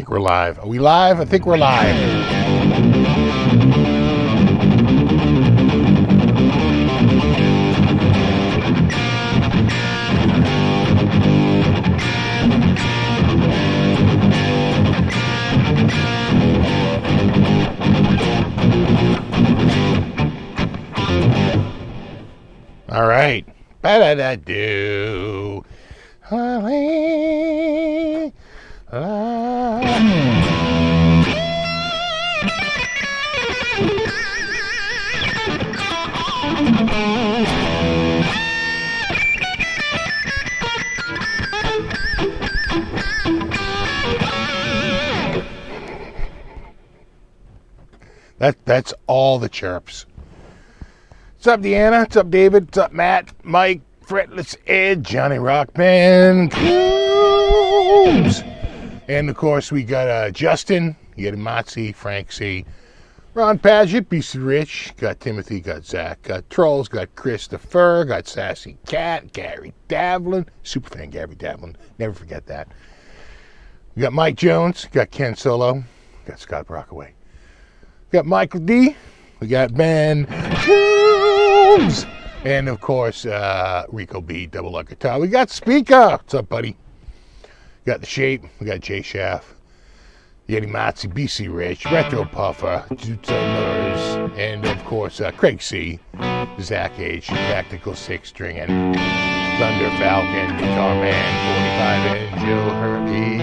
think we're live. Are we live? I think we're live. All right. Ba-da-da-do. That's all the chirps. What's up, Deanna? What's up, David? What's up, Matt? Mike? Fretless Ed? Johnny Rockman? Coombs! And, of course, we got Justin, you got Matzi, Frank C., Ron Paget, BC Rich, got Timothy, got Zach, got Trolls, got Christopher, got Sassy Cat, Gary Davlin, superfan Gary Davlin, never forget that. We got Mike Jones, got Ken Solo, got Scott Brockaway. We got Michael D., we got Ben Coombs, and of course, Rico B, double luck guitar. We got Speaker. What's up, buddy? We got The Shape. We got Jay Schaff, Yeti Matzi, BC Rich, Retro Puffer, Tutelers, and of course, Craig C, Zach H, Tactical Six String, and Thunder Falcon, Guitar Man 45, and Joe Herbie.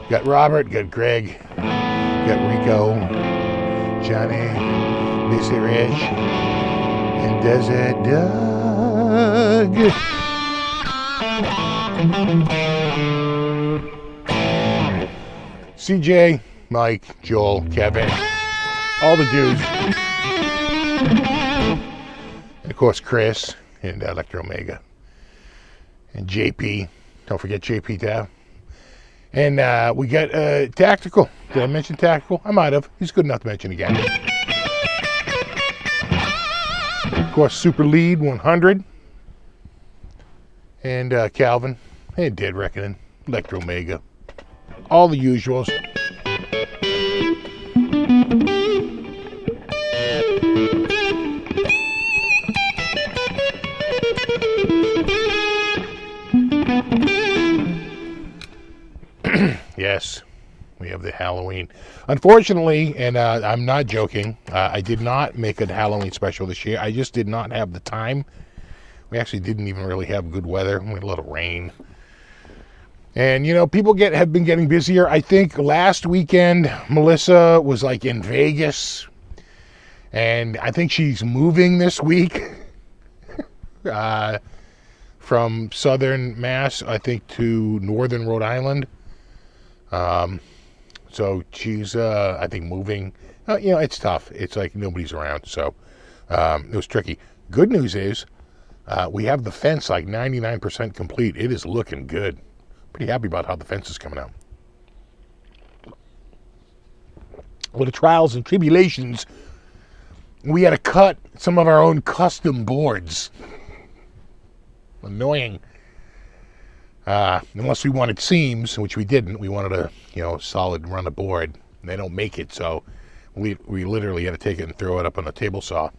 Got Robert, got Greg, got Rico, Johnny, BC Rich, and Desert Doug. CJ, Mike, Joel, Kevin, all the dudes. And of course, Chris and Electro Omega. And JP. Don't forget JP Tab. And we got Tactical. Did I mention Tactical? I might have. He's good enough to mention again. Of course, Super Lead 100. And Calvin. And Dead Reckoning. Electro Omega. All the usuals. Yes, we have the Halloween. Unfortunately, and I'm not joking, I did not make a Halloween special this year. I just did not have the time. We actually didn't even really have good weather. We had a little rain. And, you know, people have been getting busier. I think last weekend, Melissa was like in Vegas. And I think she's moving this week from southern Mass, I think, to northern Rhode Island. So she's, I think, moving. You know, it's tough. It's like nobody's around. So it was tricky. Good news is we have the fence like 99% complete. It is looking good. Pretty happy about how the fence is coming out. With the trials and tribulations, we had to cut some of our own custom boards. Annoying. Unless we wanted seams, which we didn't. We wanted a, you know, solid run of board. And they don't make it, so we literally had to take it and throw it up on a table saw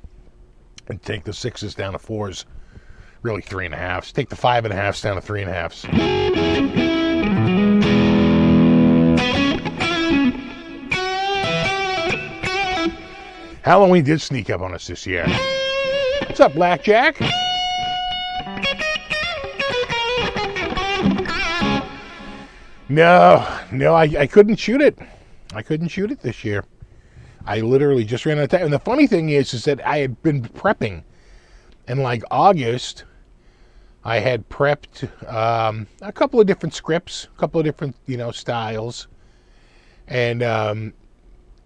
and take the 6s down to 4s. Really 3.5s. Take the 5.5s down to 3.5s. Halloween did sneak up on us this year. What's up, Blackjack? No, I couldn't shoot it. I couldn't shoot it this year. I literally just ran out of time. And the funny thing is that I had been prepping. In like August, I had prepped a couple of different scripts, a couple of different, you know, styles. And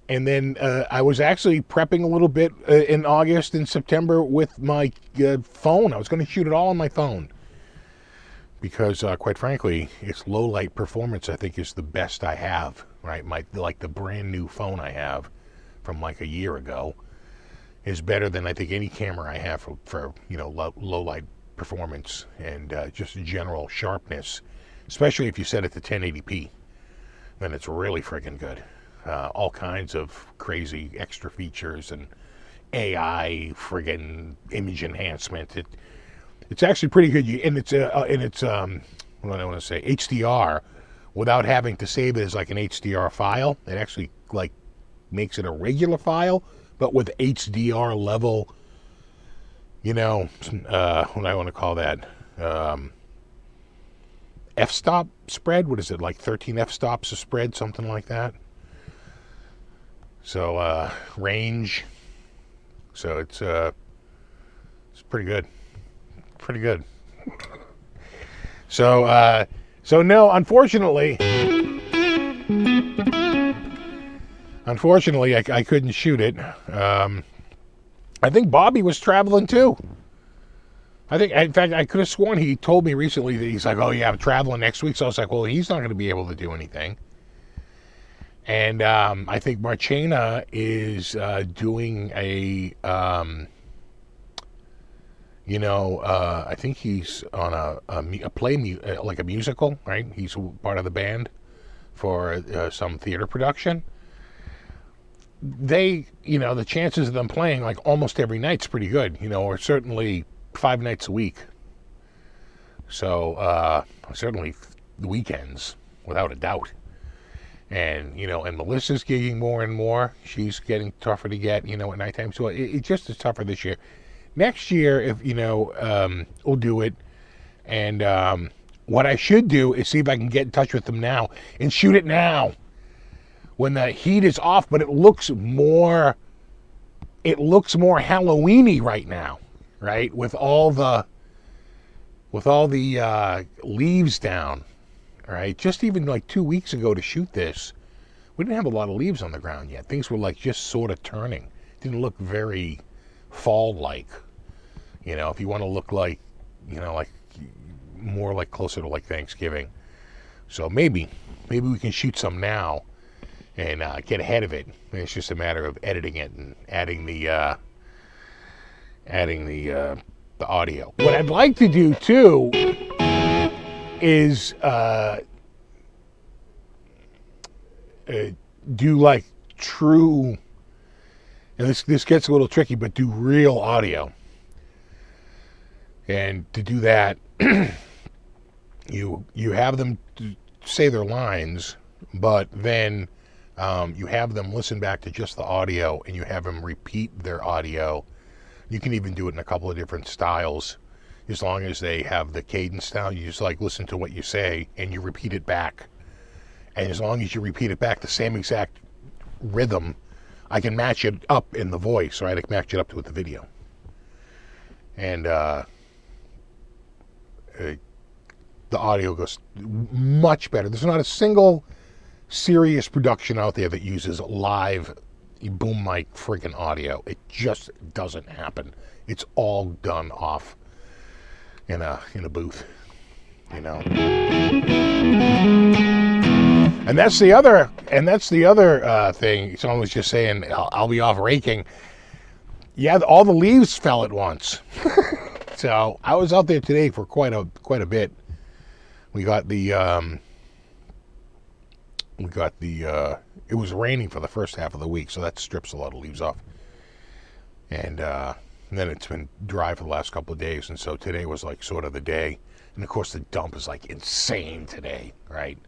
then I was actually prepping a little bit in August and September with my phone. I was going to shoot it all on my phone. Because, quite frankly, its low light performance, I think, is the best I have, right? Like the brand new phone I have from like a year ago is better than I think any camera I have for you know, low light performance and just general sharpness. especially if you set it to 1080p. Then it's really friggin' good. All kinds of crazy extra features and AI friggin' image enhancement. It's actually pretty good. And it's what do I want to say, HDR, without having to save it as like an HDR file. It actually like makes it a regular file, but with HDR level, you know, what do I want to call that? F-stop spread. What is it, like 13 f-stops a spread, something like that? So range. So it's pretty good. Pretty good. So no, unfortunately, I couldn't shoot it. I think Bobby was traveling too. In fact, I could have sworn he told me recently that he's like, oh yeah, I'm traveling next week. So I was like, well, he's not going to be able to do anything. And I think Marchena is doing a, I think he's on a play, like a musical, right? He's part of the band for some theater production. The chances of them playing like almost every night's pretty good, or certainly 5 nights a week. So certainly the weekends, without a doubt. And and Melissa's gigging more and more. She's getting tougher to get, at nighttime. So it just is tougher this year. Next year, if we'll do it. And what I should do is see if I can get in touch with them now and shoot it now, when the heat is off. But it looks more Halloween-y right now, right? With all the leaves down, right? Just even like 2 weeks ago to shoot this, we didn't have a lot of leaves on the ground yet. Things were like just sort of turning. Didn't look very fall-like. If you want to look like, like more like closer to like Thanksgiving. So maybe we can shoot some now and get ahead of it. And it's just a matter of editing it and adding the audio. What I'd like to do too is do like true, and this gets a little tricky, but do real audio. And to do that, you have them say their lines, but then you have them listen back to just the audio, and you have them repeat their audio. You can even do it in a couple of different styles, as long as they have the cadence down. You just like listen to what you say, and you repeat it back. And as long as you repeat it back the same exact rhythm, I can match it up in the voice, right? I can match it up with the video. And the audio goes much better. There's not a single serious production out there that uses live boom mic freaking audio. It just doesn't happen. It's all done off in a booth, And that's the other thing. Someone was just saying, I'll be off raking. Yeah, all the leaves fell at once. So I was out there today for quite a bit. We got the it was raining for the first half of the week, so that strips a lot of leaves off. And then it's been dry for the last couple of days, and so today was like sort of the day. And of course the dump is like insane today, right?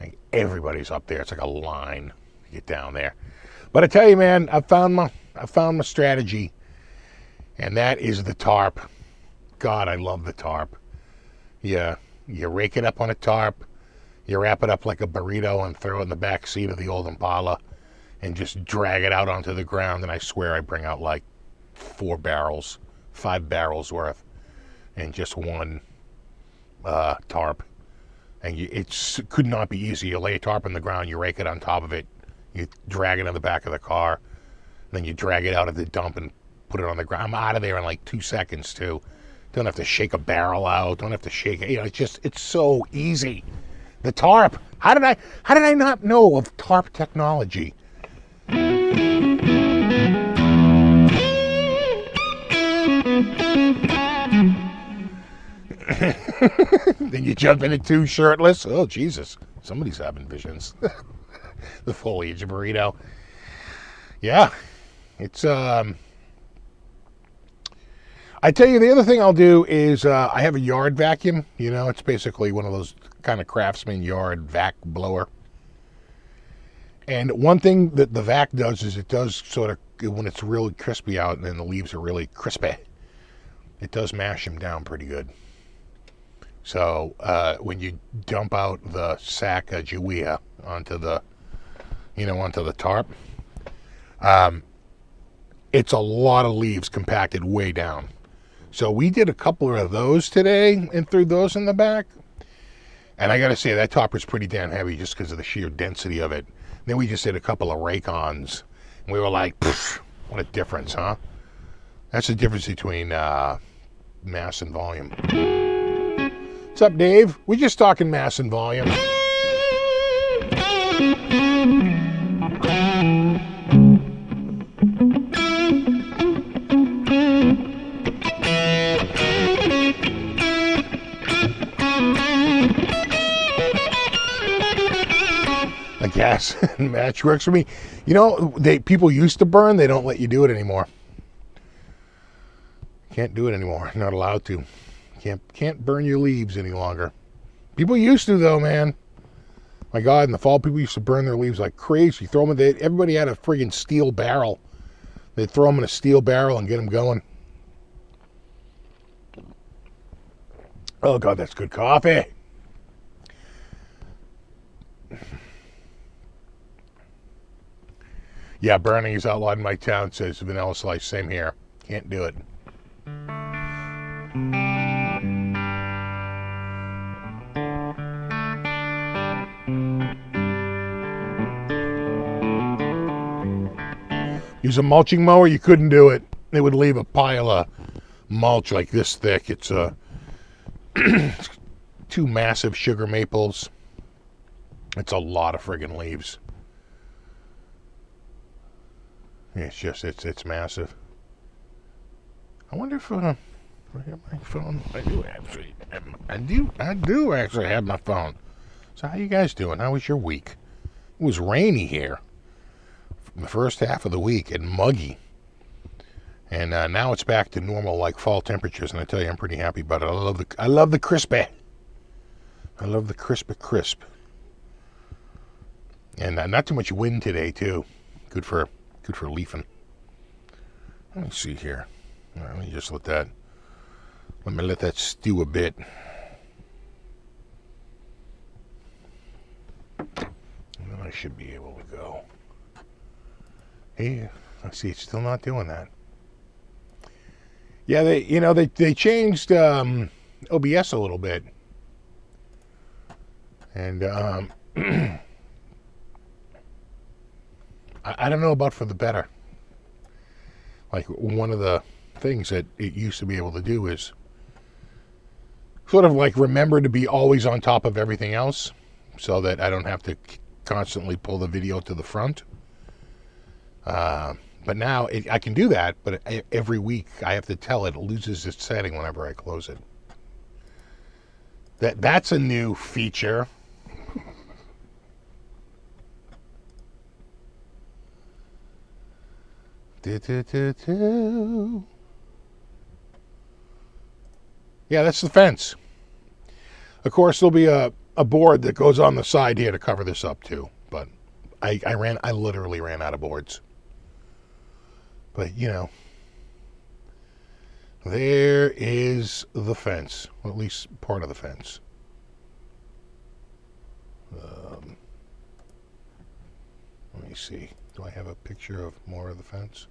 Like everybody's up there. It's like a line to get down there. But I tell you, man, I found my strategy, and that is the tarp. God, I love the tarp. Yeah, you rake it up on a tarp, you wrap it up like a burrito and throw it in the back seat of the old Impala and just drag it out onto the ground, and I swear I bring out like 5 barrels worth, and just one tarp. And it could not be easy. You lay a tarp on the ground, you rake it on top of it, you drag it on the back of the car, then you drag it out of the dump and put it on the ground. I'm out of there in like 2 seconds too. Don't have to shake a barrel out. Don't have to shake it. It's so easy. The tarp. How did I not know of tarp technology? Then you jump into two shirtless. Oh, Jesus. Somebody's having visions. The foliage burrito. Yeah. It's, I tell you, the other thing I'll do is I have a yard vacuum. You know, it's basically one of those kind of Craftsman yard vac blower. And one thing that the vac does is it does sort of, when it's really crispy out and the leaves are really crispy, it does mash them down pretty good. So when you dump out the sack of Jewia onto the, onto the tarp, it's a lot of leaves compacted way down. So we did a couple of those today and threw those in the back. And I got to say, that topper's pretty damn heavy just because of the sheer density of it. Then we just did a couple of rake-ons. And we were like, what a difference, huh? That's the difference between mass and volume. What's up, Dave? We're just talking mass and volume. A gas match works for me. You know, people used to burn. They don't let you do it anymore. Can't do it anymore. Not allowed to. Can't burn your leaves any longer. People used to, though, man. My God, in the fall, people used to burn their leaves like crazy. Throw them in. Everybody had a friggin' steel barrel. They'd throw them in a steel barrel and get them going. Oh, God, that's good coffee. Yeah, burning is outlawed in my town, says Vanilla Slice. Same here. Can't do it. Use a mulching mower, you couldn't do it. It would leave a pile of mulch like this thick. It's two massive sugar maples. It's a lot of friggin' leaves. It's just, it's massive. I wonder if I have my phone. I do actually have my phone. So how you guys doing? How was your week? It was rainy here the first half of the week and muggy. And now it's back to normal, like fall temperatures. And I tell you, I'm pretty happy about it. I love the crispy. I love the crisp. And not too much wind today too. Good for leafing. Let me see here. All right, let me just let that stew a bit. And then I should be able to go. Hey, I see it's still not doing that. Yeah, they changed OBS a little bit. And I don't know about for the better. Like, one of the things that it used to be able to do is sort of like remember to be always on top of everything else so that I don't have to constantly pull the video to the front. But now I can do that, but every week I have to tell it loses its setting whenever I close it. That's a new feature. Yeah, that's the fence. Of course, there'll be a board that goes on the side here to cover this up too. But I literally ran out of boards. But there is the fence, or at least part of the fence. Let me see. Do I have a picture of more of the fence?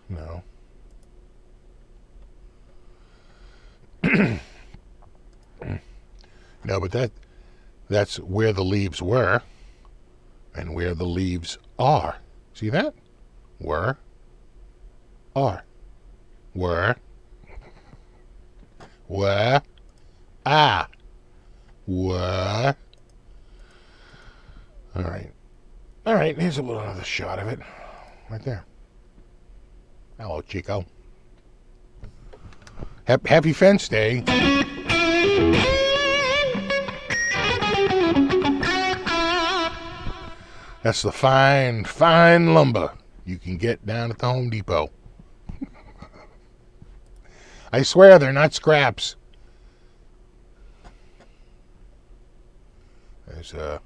No. No, but that's where the leaves were and where the leaves are. See that? Were, are, were, ah, were. All right, here's a little another shot of it. Right there. Hello, Chico. Happy Fence Day. That's the fine, fine lumber you can get down at the Home Depot. I swear they're not scraps. There's a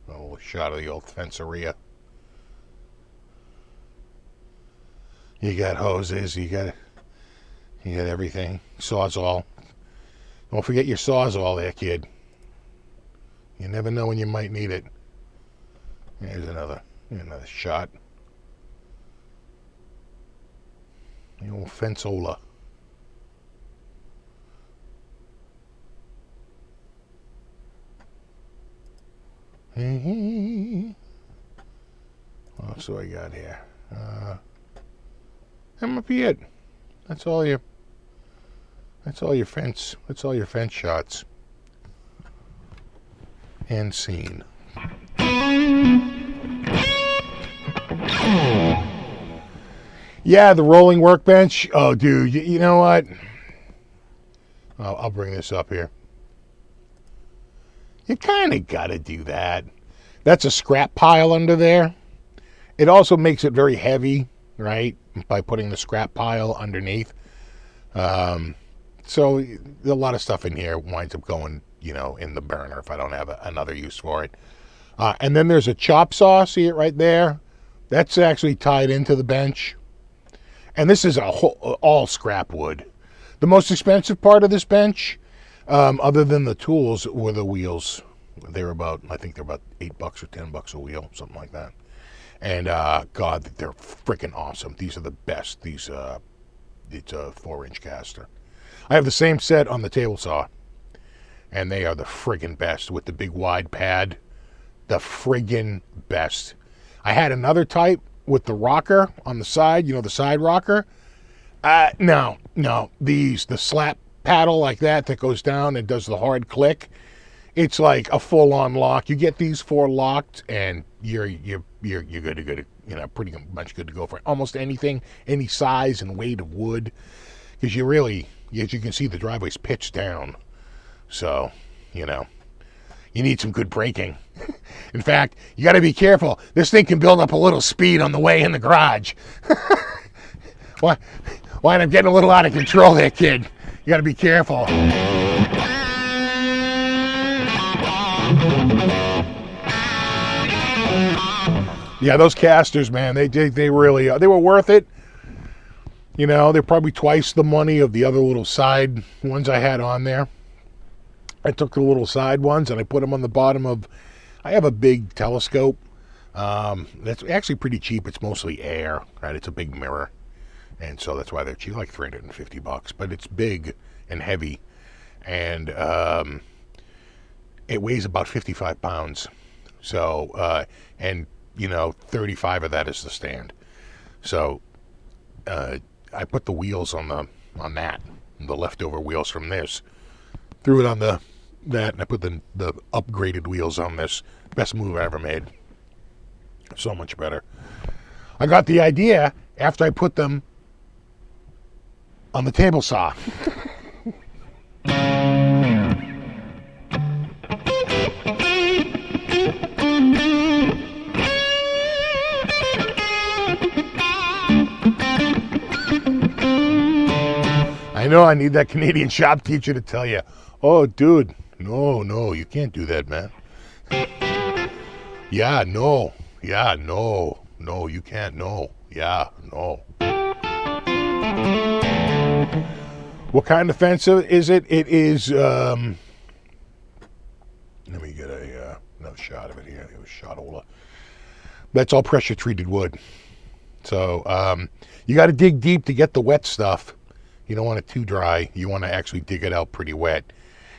little shot of the old fenceria. You got hoses, you got everything. Sawzall. Don't forget your Sawzall there, kid. You never know when you might need it. Here's another shot. The old fenceola. What else do I got here? That might be it. That's all your fence shots. And scene. Yeah, the rolling workbench. Oh, dude, you know what? I'll bring this up here. You kind of got to do that. That's a scrap pile under there. It also makes it very heavy, right? By putting the scrap pile underneath. So a lot of stuff in here winds up going, in the burner if I don't have another use for it. And then there's a chop saw. See it right there? That's actually tied into the bench. And this is all scrap wood. The most expensive part of this bench, other than the tools, were the wheels. I think they're about $8 or $10 a wheel, something like that. And God, they're freaking awesome. These are the best. It's a 4-inch caster. I have the same set on the table saw, and they are the friggin' best with the big wide pad. The friggin' best. I had another type with the rocker on the side, the side rocker. No, the slap paddle like that goes down and does the hard click. It's like a full-on lock. You get these 4 locked, and you're good to go. Pretty much good to go for almost anything, any size and weight of wood, because as you can see, the driveway's pitched down. So, you need some good braking. In fact, you got to be careful. This thing can build up a little speed on the way in the garage. Why? I'm getting a little out of control there, kid. You got to be careful. Yeah, those casters, man, they really they were worth it. They're probably twice the money of the other little side ones I had on there. I took the little side ones and I put them on the bottom of. I have a big telescope. That's actually pretty cheap. It's mostly air, right? It's a big mirror, and so that's why they're cheap, like $350. But it's big and heavy, and it weighs about 55 pounds. So, and 35 of that is the stand. So, I put the wheels on that, the leftover wheels from this, threw it on that, and I put the upgraded wheels on this. Best move I ever made. So much better. I got the idea after I put them on the table saw. I know I need that Canadian shop teacher to tell you, oh, dude, no, you can't do that, man. Yeah, no, you can't, no, yeah, no. What kind of fence is it? It is, let me get another shot of it here. It was shotola. That's all pressure treated wood. So, you got to dig deep to get the wet stuff. You don't want it too dry. You want to actually dig it out pretty wet.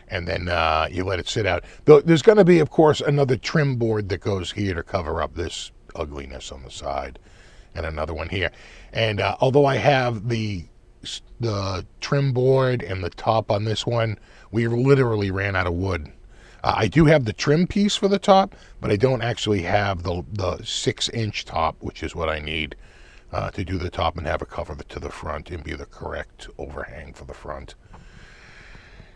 And then you let it sit out. There's going to be, of course, another trim board that goes here to cover up this ugliness on the side. And another one here. And although I have the trim board and the top on this one, we literally ran out of wood. I do have the trim piece for the top, but I don't actually have the 6-inch top, which is what I need. to do the top and have a cover to the front and be the correct overhang for the front.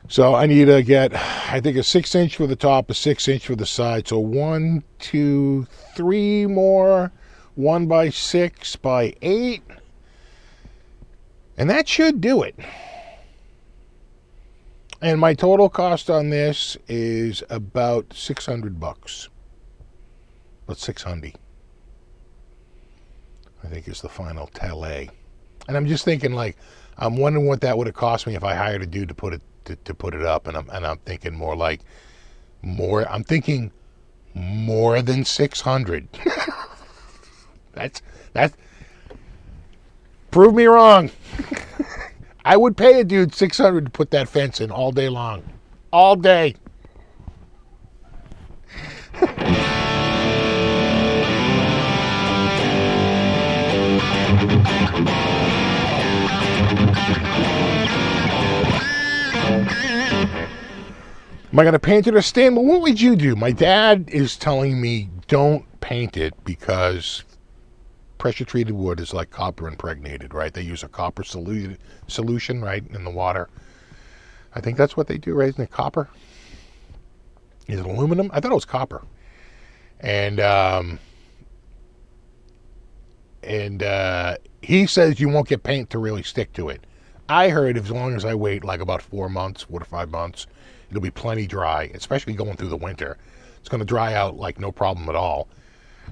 So I need to get, I think, a 6-inch for the top, a 6-inch for the side. So 1, 2, 3 more 1x6 by 8, and that should do it. And my total cost on this is about $600. But 600, I think, is the final tally. And I'm just thinking, like, I'm wondering what that would have cost me if I hired a dude to put it up, and I'm thinking more like I'm thinking more than 600. That's prove me wrong. I would pay a dude 600 to put that fence in all day long. All day. Am I going to paint it or stain? Well, what would you do? My dad is telling me don't paint it because pressure-treated wood is like copper impregnated, right? They use a copper solution, right, in the water. I think that's what they do, right? Isn't it copper? Is it aluminum? I thought it was copper. And he says you won't get paint to really stick to it. I heard as long as I wait like about 4 months, 4 to 5 months, it'll be plenty dry, especially going through the winter. It's going to dry out like no problem at all.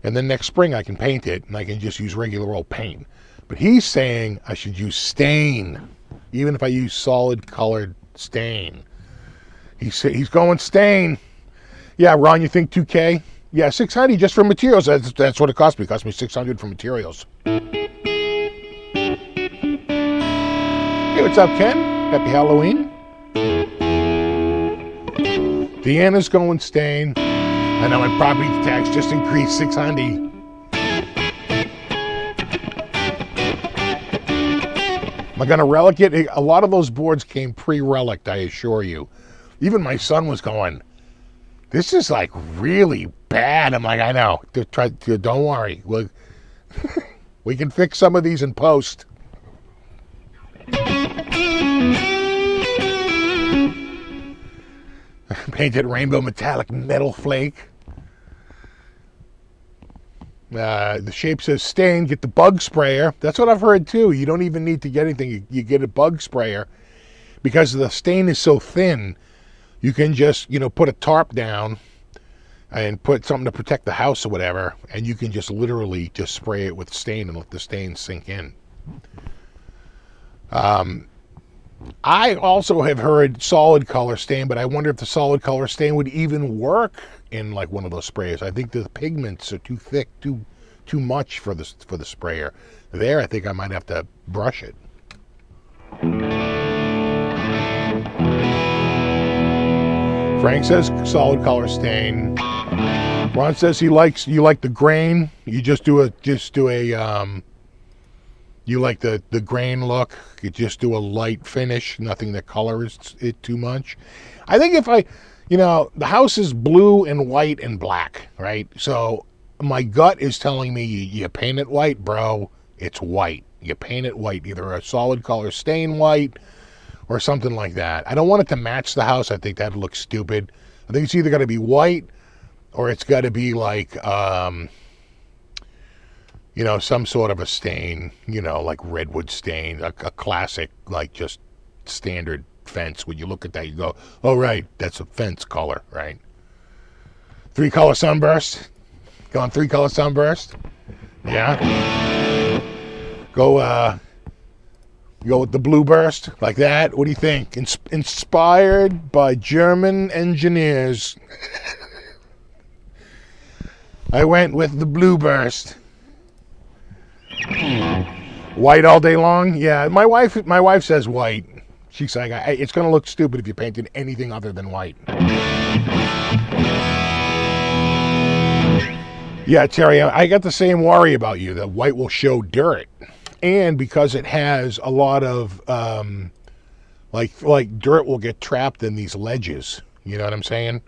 And then next spring I can paint it, and I can just use regular old paint. But he's saying I should use stain, even if I use solid colored stain. He's going stain. Yeah, Ron, you think 2K? Yeah, 600 just for materials. That's what it cost me. It cost me 600 for materials. Hey, what's up, Ken? Happy Halloween. Deanna's going stain. I know my property tax just increased 600. Am I going to relic it? A lot of those boards came pre-reliced, I assure you. Even my son was going, this is like really bad. I'm like, I know. Don't worry. We can fix some of these in post. Painted rainbow metallic metal flake. The shape says stain. Get the bug sprayer. That's what I've heard too. You don't even need to get anything. You get a bug sprayer because the stain is so thin. You can just, put a tarp down and put something to protect the house or whatever, and you can just literally just spray it with stain and let the stain sink in. I also have heard solid color stain, but I wonder if the solid color stain would even work in like one of those sprayers. I think the pigments are too thick, too much for the sprayer. There, I think I might have to brush it. Frank says solid color stain. Ron says you like the grain. You you like the grain look. You just do a light finish, nothing that colors it too much. I think if the house is blue and white and black, right? So my gut is telling me you paint it white, bro. It's white. You paint it white, either a solid color stain white or something like that. I don't want it to match the house. I think that'd look stupid. I think it's either got to be white or it's got to be like, some sort of a stain, like redwood stain, a classic, like just standard fence. When you look at that, you go, oh, right, that's a fence color, right? 3-color sunburst. Going 3-color sunburst. Yeah. Go with the blue burst, like that. What do you think? Inspired by German engineers. I went with the blue burst. White all day long? Yeah, my wife says white. She's like, it's going to look stupid if you painted anything other than white. Yeah, Terry, I got the same worry about you, that white will show dirt. And because it has a lot of, like dirt will get trapped in these ledges. You know what I'm saying?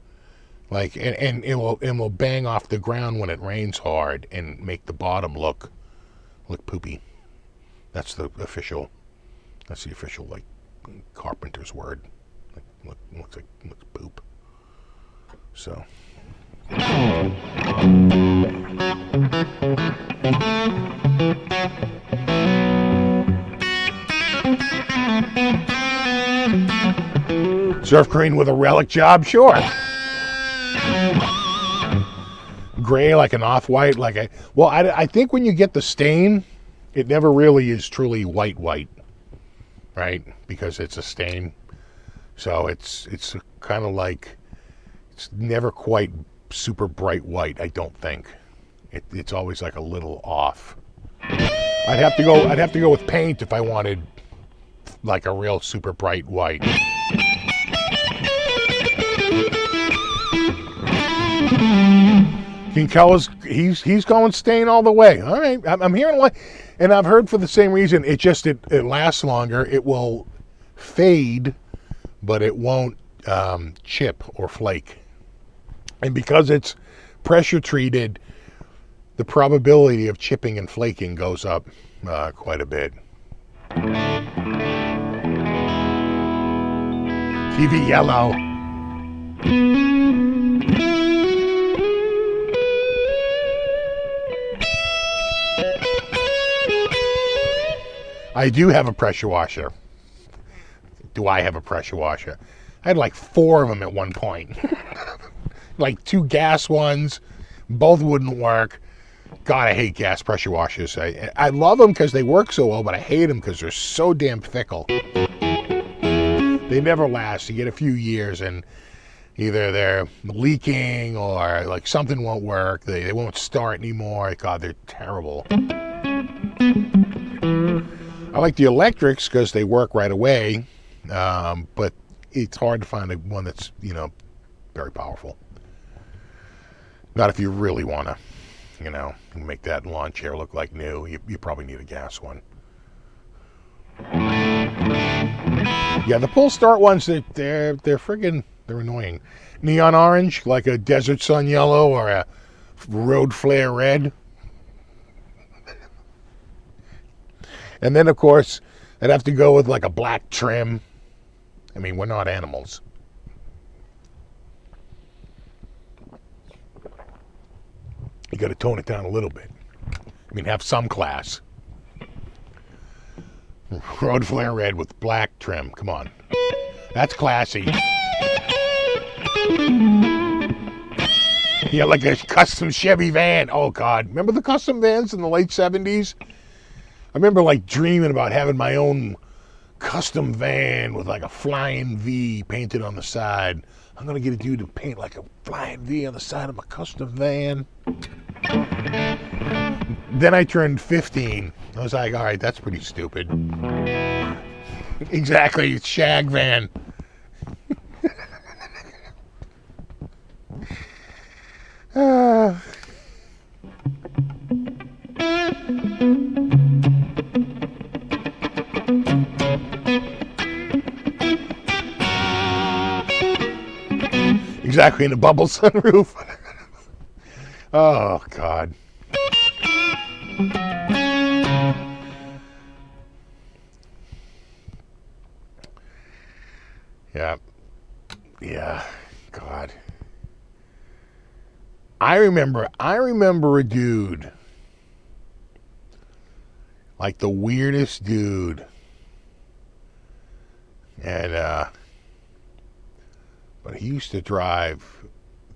Like, and it will bang off the ground when it rains hard and make the bottom look poopy. That's the official. That's the official like carpenter's word. Looks poop. So. Surf green with a relic job, sure. Gray like an off-white, I think when you get the stain, it never really is truly white, right? Because it's a stain. So it's kind of like, it's never quite super bright white, I don't think. It's always like a little off. I'd have to go with paint if I wanted like a real super bright white. King Keller's, he's going stain all the way. All right, I'm hearing and I've heard for the same reason. It lasts longer. It will fade, but it won't chip or flake. And because it's pressure treated, the probability of chipping and flaking goes up quite a bit. TV yellow. I do have a pressure washer. Do I have a pressure washer? I had like 4 of them at one point. Like 2 gas ones. Both wouldn't work. God, I hate gas pressure washers. I love them because they work so well, but I hate them because they're so damn fickle. They never last. You get a few years and either they're leaking or like something won't work. They won't start anymore. God, they're terrible. I like the electrics because they work right away, but it's hard to find one that's, very powerful. Not if you really want to, make that lawn chair look like new. You probably need a gas one. Yeah, the pull start ones, they're annoying. Neon orange, like a desert sun yellow or a road flare red. And then, of course, I'd have to go with like a black trim. I mean, we're not animals. You got to tone it down a little bit. I mean, have some class. Road flare red with black trim. Come on. That's classy. Yeah, like a custom Chevy van. Oh, God. Remember the custom vans in the late 70s? I remember like dreaming about having my own custom van with like a flying V painted on the side. I'm going to get a dude to paint like a flying V on the side of my custom van. Then I turned 15. I was like, all right, that's pretty stupid. Exactly, it's shag van. Exactly, in a bubble sunroof. Oh, God. Yeah, God. I remember a dude, like the weirdest dude, and but he used to drive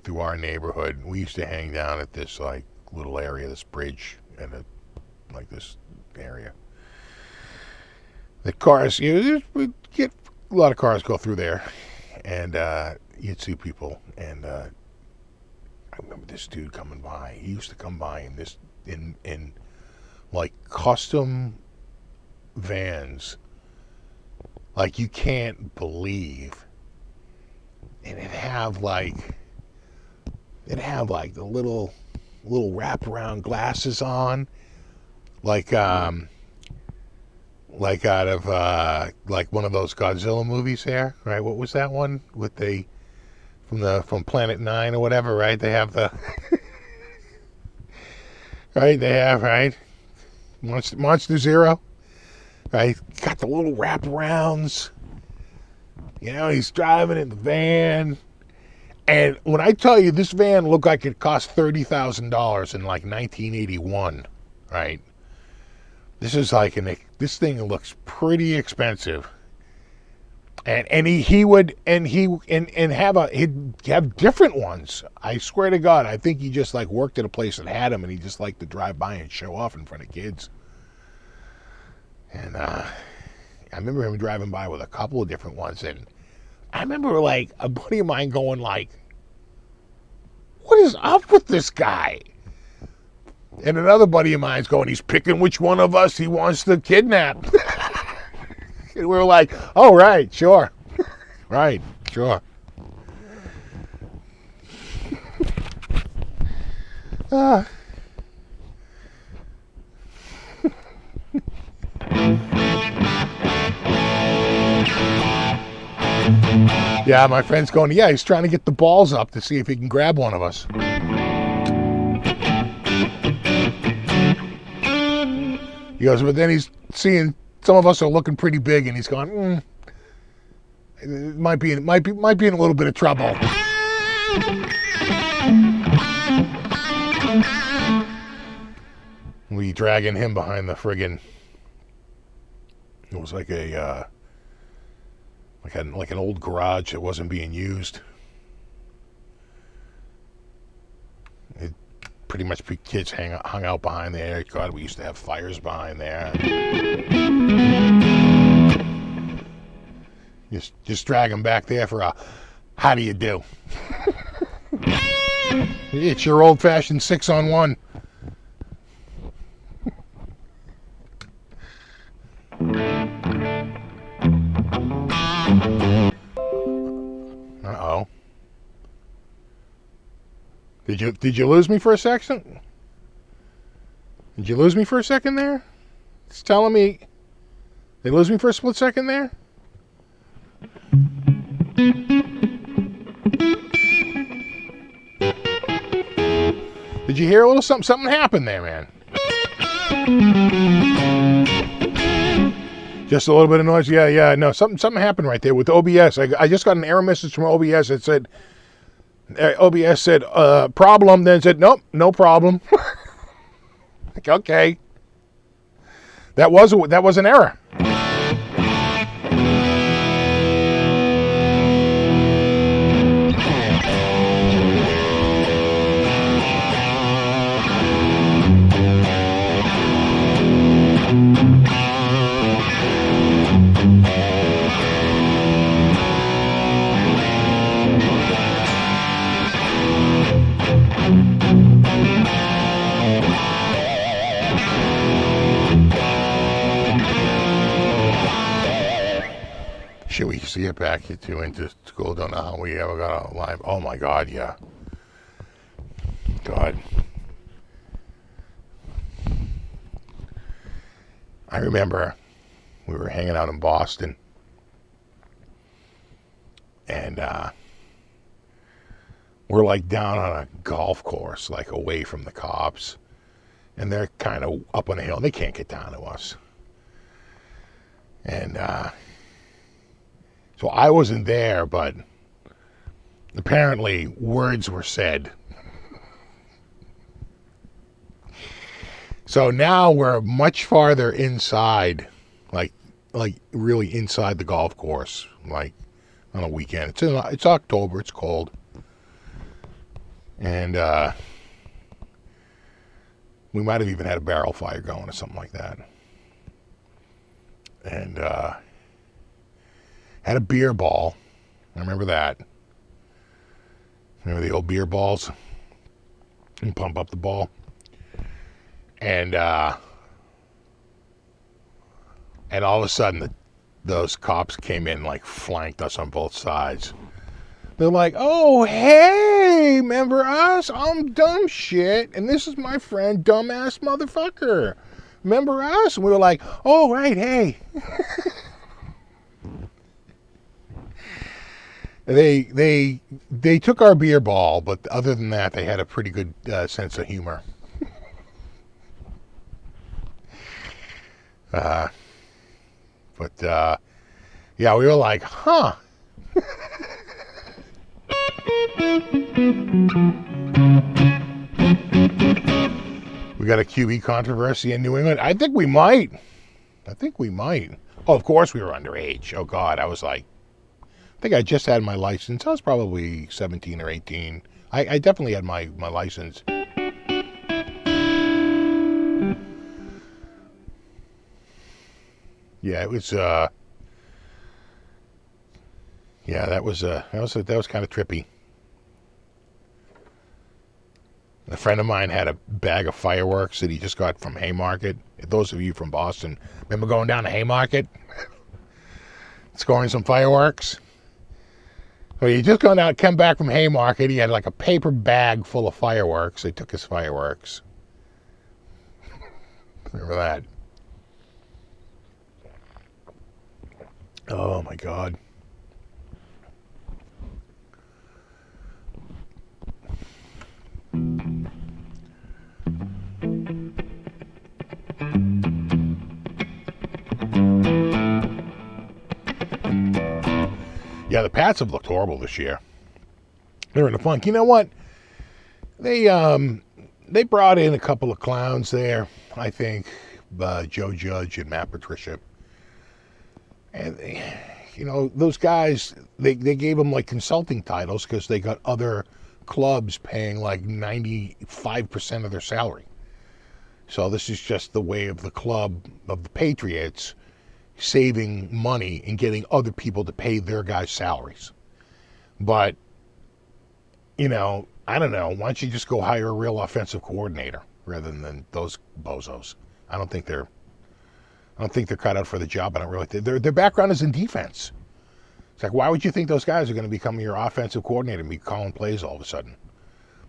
through our neighborhood. We used to hang down at this like little area, this bridge, and like this area. The cars, we'd get a lot of cars go through there, and you'd see people. And I remember this dude coming by. He used to come by in like custom vans, like you can't believe. And it'd have like the little wraparound glasses on, like out of like one of those Godzilla movies there, right? What was that one with from Planet 9 or whatever, right? They have the right. They have right Monster Zero. Right? Got the little wraparounds. You know, he's driving in the van. And when I tell you this van looked like it cost $30,000 in like 1981, right? This is like this thing looks pretty expensive. And he'd have different ones. I swear to God, I think he just like worked at a place that had them, and he just liked to drive by and show off in front of kids. And I remember him driving by with a couple of different ones, and I remember like a buddy of mine going like, "What is up with this guy?" And another buddy of mine's going, "He's picking which one of us he wants to kidnap." And we were like, "Oh, right, sure. Right, sure." Yeah, my friend's going, "Yeah, he's trying to get the balls up to see if he can grab one of us." He goes, but then he's seeing some of us are looking pretty big, and he's going, it might be in a little bit of trouble. We dragging him behind the friggin'. It was like like an old garage that wasn't being used. It pretty much kids hung out behind there. God, we used to have fires behind there. Just drag them back there for a how do you do? It's your old-fashioned 6-on-1. Uh-oh. Did you lose me for a second? Did you lose me for a second there? It's telling me they lose me for a split second there? Did you hear a little something? Something happened there, man. Just a little bit of noise. Yeah. No, something happened right there with OBS. I just got an error message from OBS that said, OBS said, problem, then said, nope, no problem. Like, okay. That was an error. Should we see it back into school? Don't know how we ever got out live. Oh my God, yeah. God. I remember we were hanging out in Boston, and we're like down on a golf course, like away from the cops, and they're kind of up on a hill. They can't get down to us. And so I wasn't there, but apparently words were said. So now we're much farther inside, like really inside the golf course, like on a weekend. It's October, it's cold. And we might have even had a barrel fire going or something like that. And had a beer ball. I remember that. Remember the old beer balls? You pump up the ball. And all of a sudden, those cops came in, like, flanked us on both sides. They're like, "Oh, hey, remember us? I'm dumb shit, and this is my friend, dumbass motherfucker. Remember us?" And we were like, "Oh, right, hey." They took our beer ball, but other than that, they had a pretty good sense of humor. But yeah, we were like, huh. We got a QE controversy in New England. I think we might. Oh, of course we were underage. Oh God, I think I just had my license. I was probably 17 or 18. I definitely had my license. Yeah, it was. Yeah, that was kind of trippy. A friend of mine had a bag of fireworks that he just got from Haymarket. Those of you from Boston, remember going down to Haymarket, scoring some fireworks? Well, he just gone out, come back from Haymarket. He had like a paper bag full of fireworks. They took his fireworks. Remember that? Oh my God. Yeah, the Pats have looked horrible this year. They're in the funk. You know what? They brought in a couple of clowns there. I think Joe Judge and Matt Patricia. And those guys, they gave them like consulting titles because they got other clubs paying like 95% of their salary. So this is just the way of the club of the Patriots saving money and getting other people to pay their guys' salaries. But, I don't know. Why don't you just go hire a real offensive coordinator rather than those bozos? I don't think they're cut out for the job. I don't really think their background is in defense. It's like, why would you think those guys are going to become your offensive coordinator and be calling plays all of a sudden?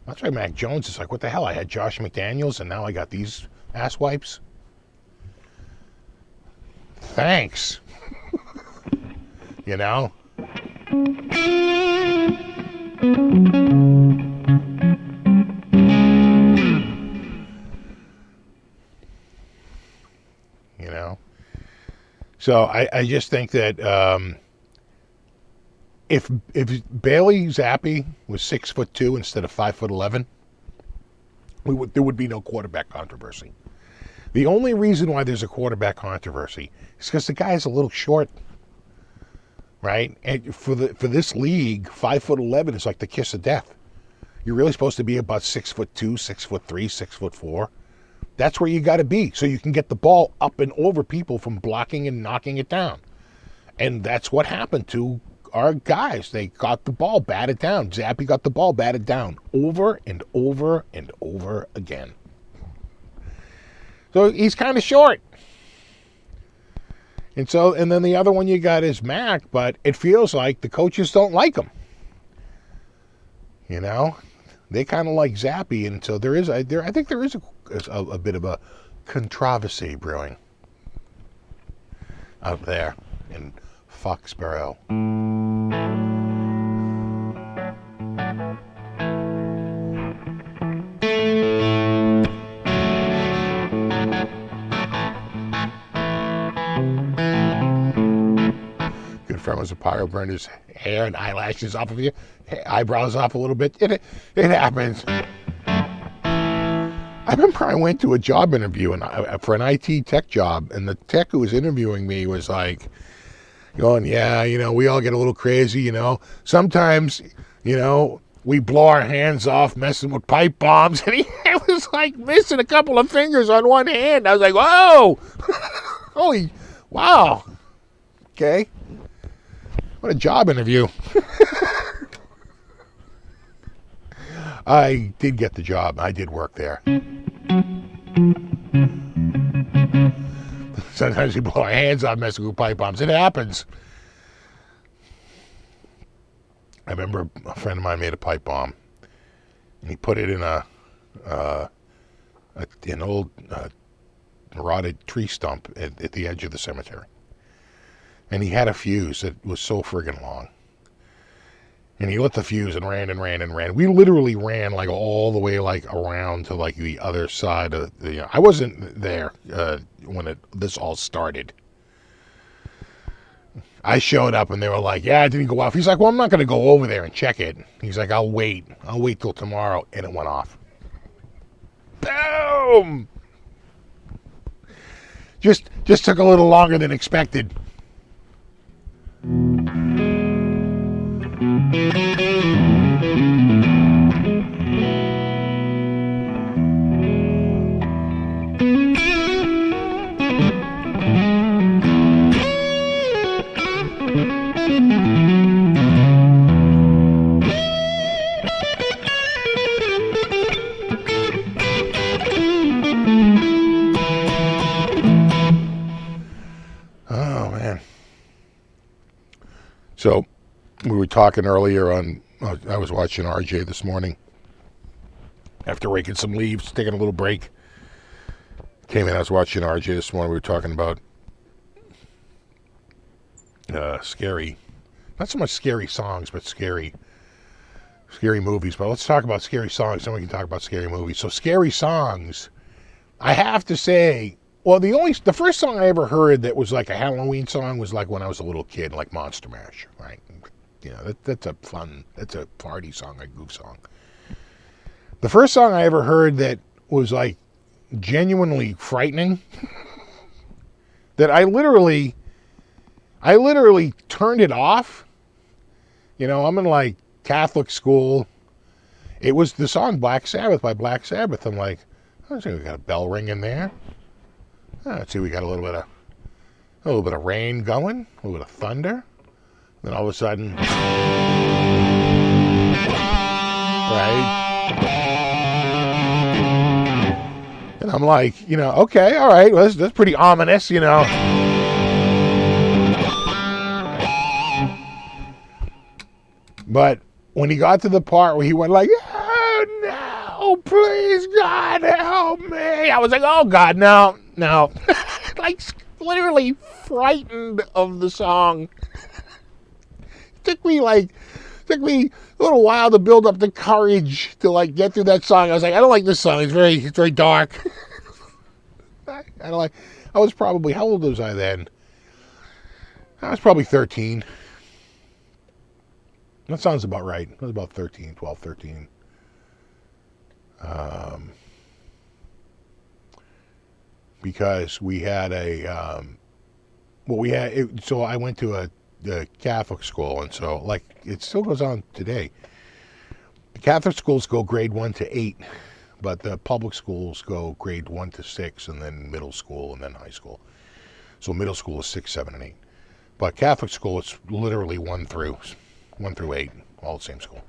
That's why Mac Jones is like, what the hell? I had Josh McDaniels and now I got these asswipes. Thanks. So I just think that if Bailey Zappi was 6'2" instead of 5'11", there would be no quarterback controversy. The only reason why there's a quarterback controversy is because the guy is a little short, right? And for this league, 5'11" is like the kiss of death. You're really supposed to be about 6'2", 6'3", 6'4". That's where you got to be so you can get the ball up and over people from blocking and knocking it down. And that's what happened to our guys. They got the ball batted down. Zappy got the ball batted down over and over and over again. So he's kind of short. And then the other one you got is Mac, but it feels like the coaches don't like him. They kind of like Zappy, and so I think there is a bit of a controversy brewing out there in Foxborough. Good friend was a pyro burned his hair and eyelashes off of you, eyebrows off a little bit. It happens. I remember I went to a job interview for an IT tech job, and the tech who was interviewing me was like, going, yeah, we all get a little crazy, Sometimes, we blow our hands off messing with pipe bombs. And he was like missing a couple of fingers on one hand. I was like, whoa! Holy, wow. Okay. What a job interview. I did get the job. I did work there. Sometimes we blow our hands off messing with pipe bombs. It happens. I remember a friend of mine made a pipe bomb, and he put it in an old rotted tree stump at the edge of the cemetery. And he had a fuse that was so friggin' long. And he lit the fuse and ran and ran and ran. We literally ran like all the way like around to like the other side of the. I wasn't there when this all started. I showed up and they were like, yeah, it didn't go off. He's like, well, I'm not going to go over there and check it. He's like, I'll wait till tomorrow. And it went off. Boom! Just took a little longer than expected. So, we were talking earlier on, I was watching RJ this morning. After raking some leaves, taking a little break. Came in, I was watching RJ this morning. We were talking about scary, not so much scary songs, but scary movies. But let's talk about scary songs, then we can talk about scary movies. So, scary songs, I have to say, well, the first song I ever heard that was like a Halloween song was like when I was a little kid, like Monster Mash, right? You know, that's a party song, a goof song. The first song I ever heard that was like genuinely frightening, that I literally turned it off. You know, I'm in like Catholic school. It was the song Black Sabbath by Black Sabbath. I'm like, oh, so we got a bell ringing there. Let's see, we got a little bit of rain going, a little bit of thunder. Then all of a sudden, right? And I'm like, you know, okay, all right, well, that's pretty ominous, you know. But when he got to the part where he went like, oh no, please God help me, I was like, oh God, no. Like literally frightened of the song. Took me a little while to build up the courage to like get through that song. I was like, I don't like this song. It's very dark. I don't like. I was probably, how old was I then? I was probably 13. That sounds about right. I was about 13, 12, 13. Because we had so I went to a Catholic school, and so like it still goes on today. The Catholic schools go grade 1 to 8, but the public schools go grade 1 to 6, and then middle school, and then high school. So middle school is 6, 7, and 8. But Catholic school, it's literally 1 through 8, all the same school.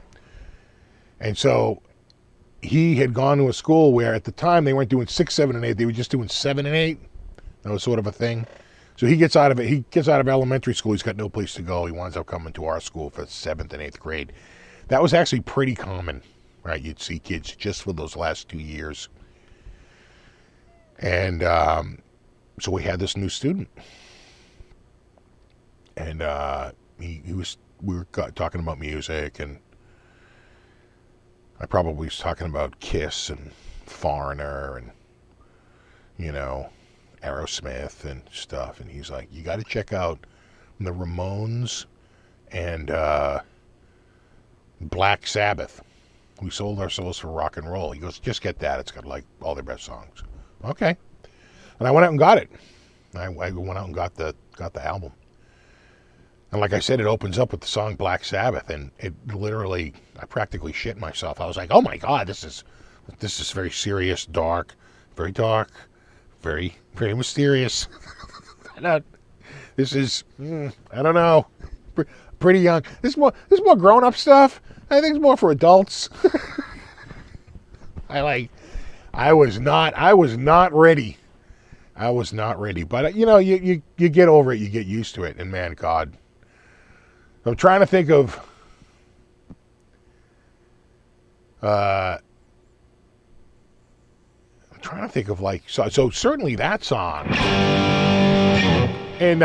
And so he had gone to a school where at the time they weren't doing 6, 7, and 8. They were just doing 7 and 8. That was sort of a thing. So he gets out of it. He gets out of elementary school. He's got no place to go. He winds up coming to our school for 7th and 8th grade. That was actually pretty common, right? You'd see kids just for those last 2 years. And so we had this new student. And we were talking about music, and I probably was talking about Kiss and Foreigner and, you know, Aerosmith and stuff. And he's like, you got to check out the Ramones and Black Sabbath. We sold our souls for rock and roll. He goes, just get that. It's got like all their best songs. Okay. And I went out and got it. I went out and got the album. And like I said, it opens up with the song Black Sabbath, and it literally, I practically shit myself. I was like, oh my God, this is very serious, very dark, very, very mysterious. This is, I don't know, pretty young. This is more grown-up stuff. I think it's more for adults. I was not ready. I was not ready. But, you know, you get over it, you get used to it, and man, God. I'm trying to think of like, so certainly that song. And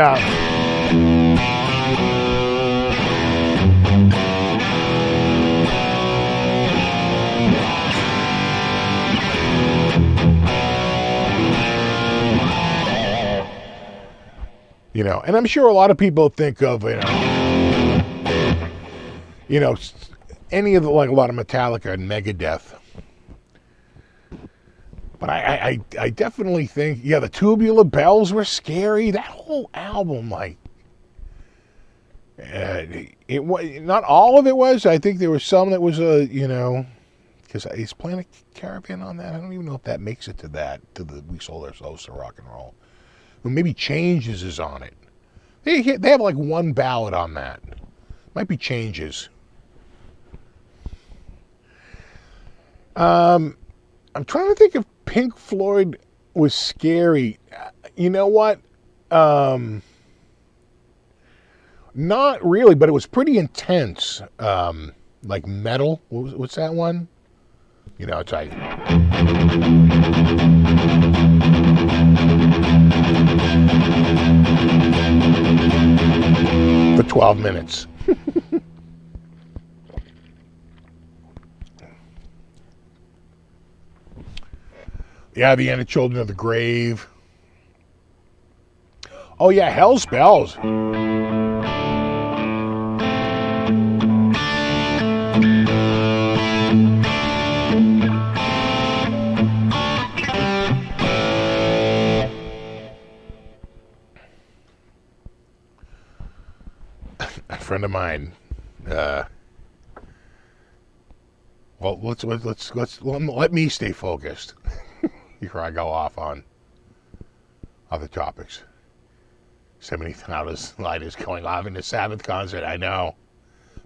you And I'm sure a lot of people think of, any of the, like a lot of Metallica and Megadeth. But I definitely think, the Tubular Bells were scary. That whole album, like, it was not all of it was. I think there was some that was because he's playing a Caravan on that. I don't even know if that makes it to the We Sold Ourselves to Rock and Roll. Or maybe Changes is on it. They have like one ballad on that. Might be Changes. I'm trying to think if Pink Floyd was scary. You know what? Not really, but it was pretty intense. Like Metal. What's that one? It's like... for 12 minutes. Yeah, the end of Children of the Grave. Oh yeah, Hell's Bells. A friend of mine. Well, let me stay focused before I go off on other topics. So many lighters going off in the Sabbath concert. I know.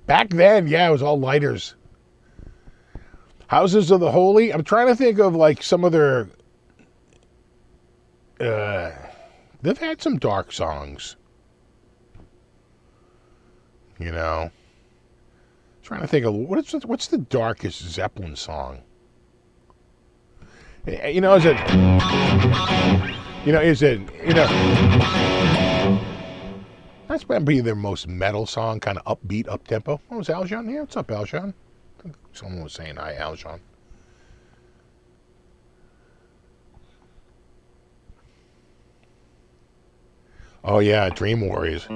Back then, it was all lighters. Houses of the Holy. I'm trying to think of like some of their. They've had some dark songs. Trying to think of what's the darkest Zeppelin song? Is it that's probably their most metal song, kind of upbeat, up tempo. Oh, is Aljon here? What's up, Aljon? Someone was saying hi, Aljon. Oh yeah, Dream Warriors.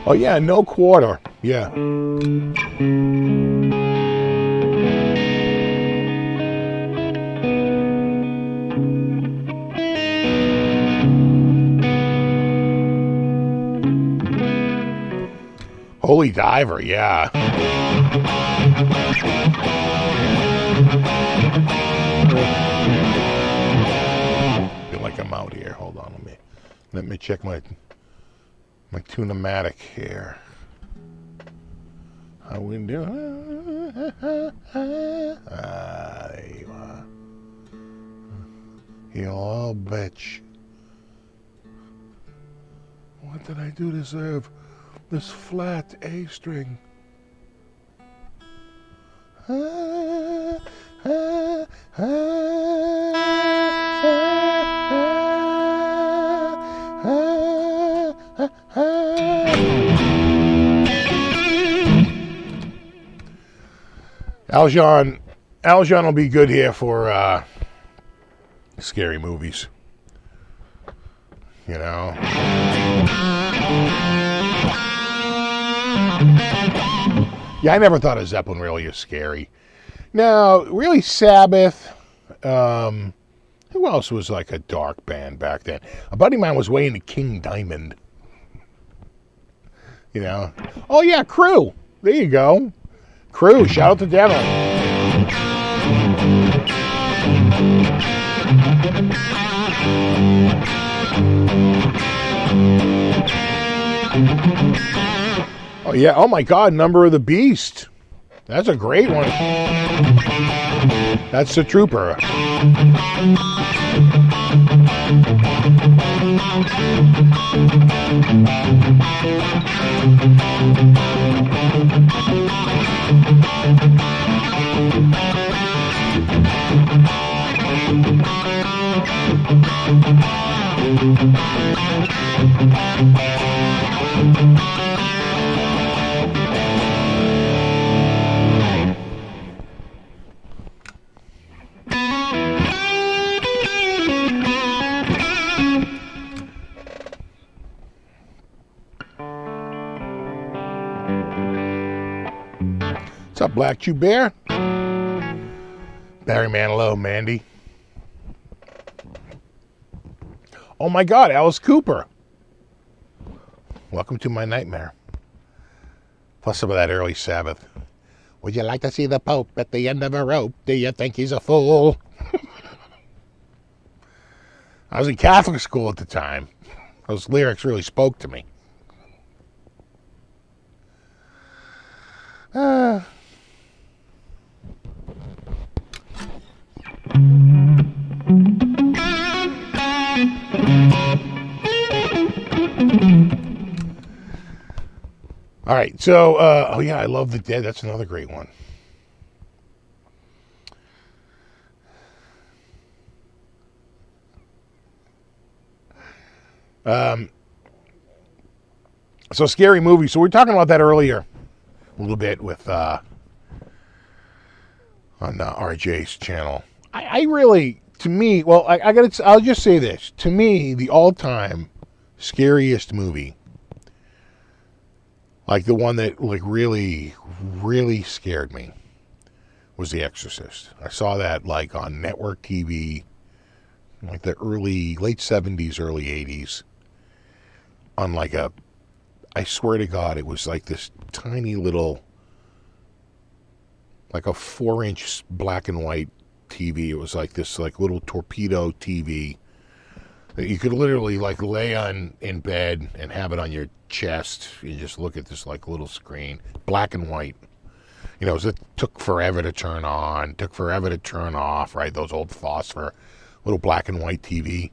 Oh yeah, No Quarter. Yeah. Holy Diver, yeah. I feel like I'm out here. Hold on, let me check my tune-o-matic here. How we doing? There you are. You old bitch. What did I do to deserve this flat A string? Aljon will be good here for scary movies. Yeah, I never thought of Zeppelin really as scary. Now, really Sabbath. Who else was like a dark band back then? A buddy of mine was way into King Diamond. Oh yeah, Crew. There you go. Crew, shout out to Devil. Oh yeah, oh my God, Number of the Beast. That's a great one. That's the Trooper. Black Chew Bear. Barry Manilow, Mandy. Oh my God, Alice Cooper. Welcome to my nightmare. Plus some of that early Sabbath. Would you like to see the Pope at the end of a rope? Do you think he's a fool? I was in Catholic school at the time. Those lyrics really spoke to me. All right, so, oh yeah, I Love the Dead. That's another great one. So scary movie. So we were talking about that earlier a little bit with on RJ's channel. I really, to me, well, I'll just say this. To me, the all-time scariest movie, like the one that like really, really scared me, was The Exorcist. I saw that like on network TV, like the late 70s, early 80s, on like I swear to God, it was like this tiny little, like a 4-inch black and white TV. It was like this like little torpedo TV that you could literally like lay on in bed and have it on your chest. You just look at this like little screen, black and white. You know, it took forever to turn on, took forever to turn off, right? Those old phosphor, little black and white TV.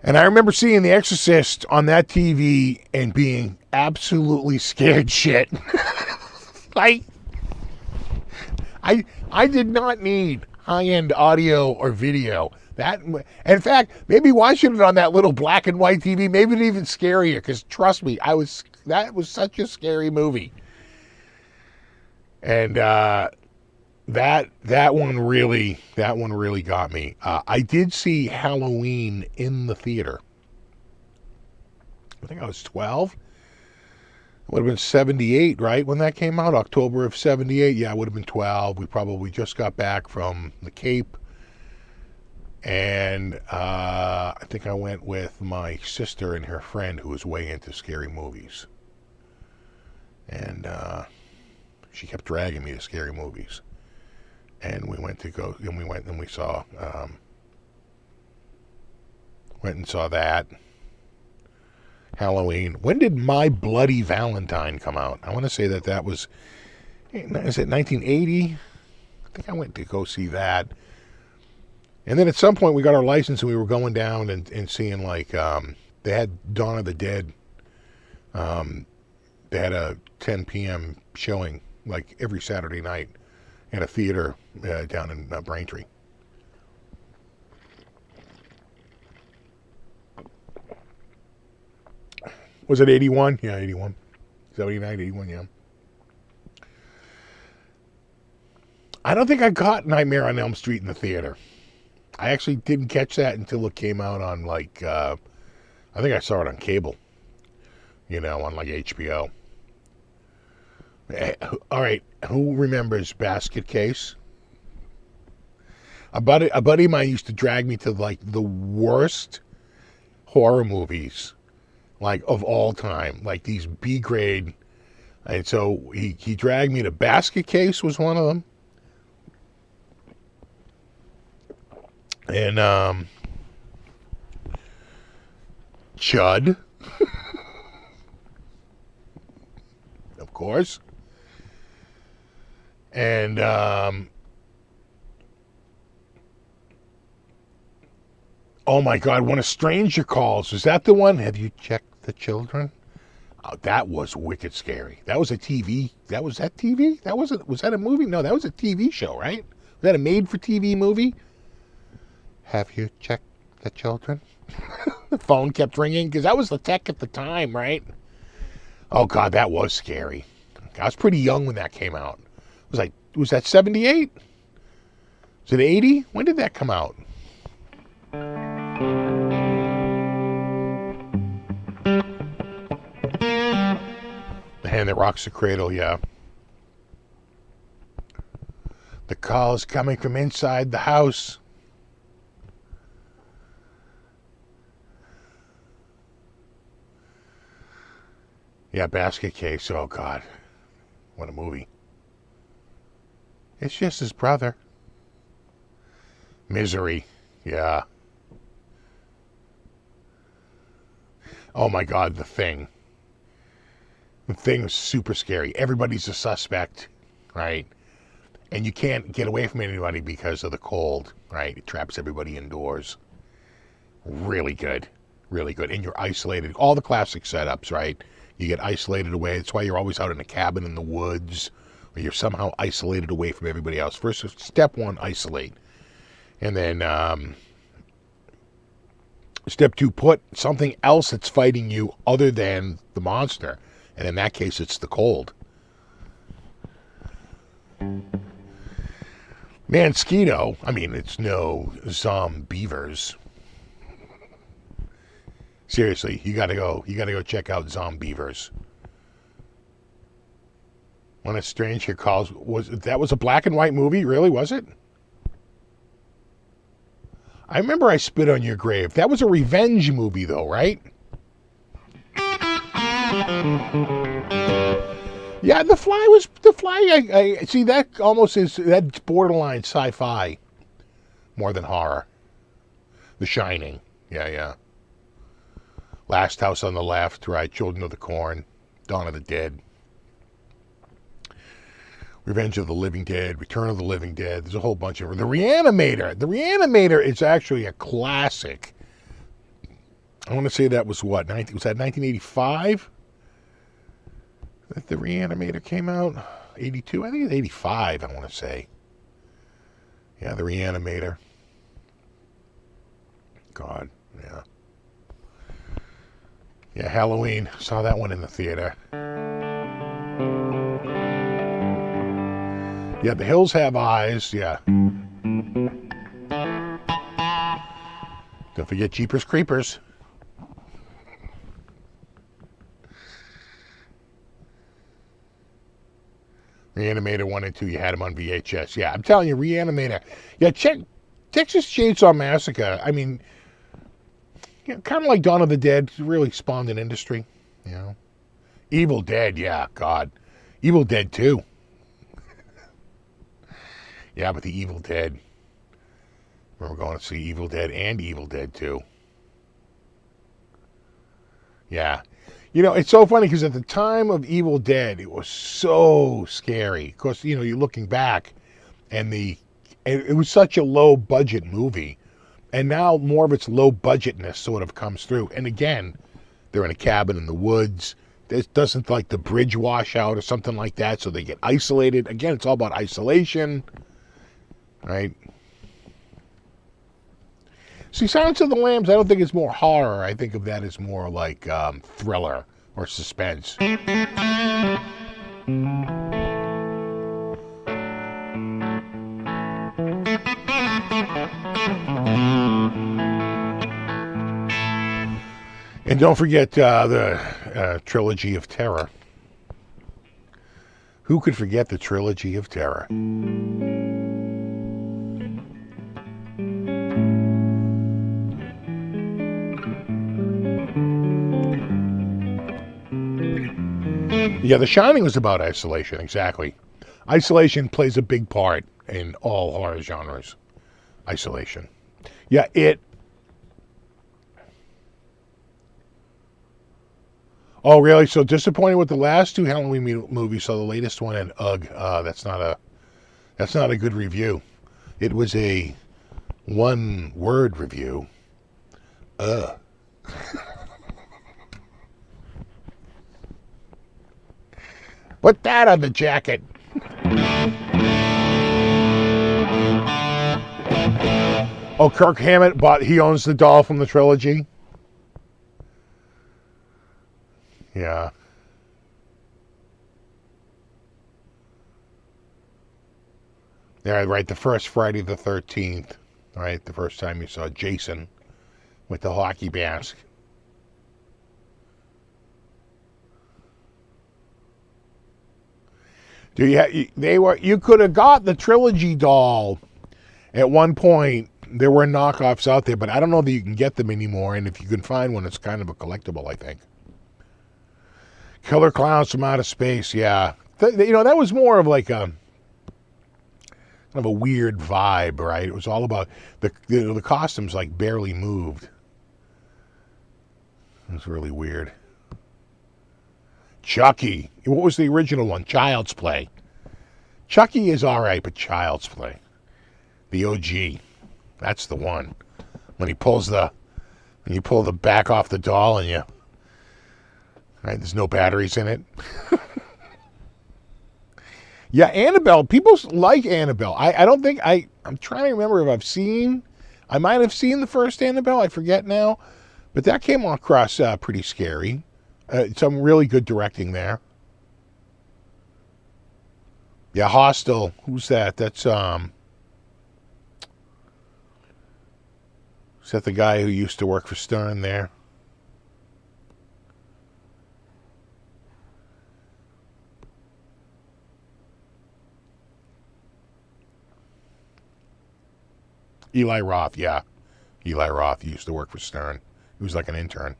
And I remember seeing The Exorcist on that TV and being absolutely scared shit. I did not need high-end audio or video. In fact, maybe watching it on that little black and white TV made it even scarier. Because trust me, that was such a scary movie. And that one really got me. I did see Halloween in the theater. I think I was 12. It would have been 78, right, when that came out? October of 78. Yeah, I would have been 12. We probably just got back from the Cape. And I think I went with my sister and her friend who was way into scary movies. And she kept dragging me to scary movies. And we went and we saw that. Halloween. When did My Bloody Valentine come out? I want to say that was, is it 1980? I think I went to go see that. And then at some point we got our license and we were going down and seeing like, they had Dawn of the Dead. They had a 10 p.m. showing like every Saturday night at a theater down in Braintree. Was it 81? Yeah, 81. 79, 81, yeah. I don't think I caught Nightmare on Elm Street in the theater. I actually didn't catch that until it came out on like, I think I saw it on cable. You know, on like HBO. All right, who remembers Basket Case? A buddy of mine used to drag me to like the worst horror movies, like of all time, like these B grade. And so he dragged me to Basket Case was one of them, and Chud, of course. And oh my God, When a Stranger Calls. Is that the one? Have you checked the children? Oh, that was wicked scary. That was a TV. Was that TV? Was that a movie? No, that was a TV show, right? Was that a made-for-TV movie? Have you checked the children? The phone kept ringing because that was the tech at the time, right? Oh God, that was scary. I was pretty young when that came out. Was that 78? Was it 80? When did that come out? The Hand That Rocks the Cradle, yeah. The call is coming from inside the house. Yeah, Basket Case. Oh, God. What a movie. It's just his brother. Misery. Yeah. Oh, my God, The Thing. The Thing is super scary. Everybody's a suspect, right? And you can't get away from anybody because of the cold, right? It traps everybody indoors. Really good. Really good. And you're isolated. All the classic setups, right? You get isolated away. That's why you're always out in a cabin in the woods, or you're somehow isolated away from everybody else. First, step one, isolate. And then step two, put something else that's fighting you other than the monster. And in that case, it's the cold. Mosquito, I mean, it's no Zombievers. Seriously, you gotta go check out Zombievers. When a Stranger Calls, that was a black and white movie? Really, was it? I remember I Spit on Your Grave. That was a revenge movie, though, right? Yeah, The Fly. I see that almost is, that's borderline sci-fi more than horror. The Shining. Yeah. Last House on the Left, right? Children of the Corn, Dawn of the Dead, Revenge of the Living Dead, Return of the Living Dead. There's a whole bunch of them. The Reanimator. The Reanimator is actually a classic. I want to say that was what? Was that 1985? That The Reanimator came out? 82? I think it's 85, I want to say. Yeah, The Reanimator. God, yeah. Yeah, Halloween. Saw that one in the theater. Yeah, The Hills Have Eyes. Yeah. Don't forget Jeepers Creepers. Reanimator 1 and 2, you had them on VHS. Yeah, I'm telling you, Reanimator. Yeah, check Texas Chainsaw Massacre. I mean, you know, kind of like Dawn of the Dead, really spawned an industry, you know. Evil Dead, yeah, God. Evil Dead 2. Yeah, but the Evil Dead. We're going to see Evil Dead and Evil Dead 2. Yeah. You know, it's so funny because at the time of Evil Dead, it was so scary. Of course, you know, you're looking back, and it was such a low budget movie, and now more of its low budgetness sort of comes through. And again, they're in a cabin in the woods. It doesn't like the bridge wash out or something like that, so they get isolated. Again, it's all about isolation, right? See, Silence of the Lambs, I don't think it's more horror. I think of that as more like thriller or suspense. And don't forget the Trilogy of Terror. Who could forget the Trilogy of Terror? Yeah, The Shining was about isolation, exactly. Isolation plays a big part in all horror genres. Isolation. Yeah, Oh, really? So disappointed with the last two Halloween movies. So the latest one, and ugh, that's not a good review. It was a one-word review. Ugh. Put that on the jacket. Oh, Kirk Hammett he owns the doll from the trilogy. Yeah. Yeah, right. The first Friday the 13th, right? The first time you saw Jason with the hockey mask. You could have got the trilogy doll at one point. There were knockoffs out there, but I don't know that you can get them anymore. And if you can find one, it's kind of a collectible, I think. Killer Clowns from Outer Space, yeah. That was more of like a kind of a weird vibe, right? It was all about the costumes like barely moved. It was really weird. Chucky. What was the original one? Child's Play. Chucky is all right, but Child's Play, the OG, that's the one. When you pull the back off the doll and right, there's no batteries in it. Yeah, Annabelle. People like Annabelle. I don't think I'm trying to remember if I might have seen the first Annabelle. I forget now, but that came across pretty scary. Some really good directing there. Yeah, Hostel. Who's that? That's is that the guy who used to work for Stern there? Eli Roth, yeah. Eli Roth, he used to work for Stern. He was like an intern.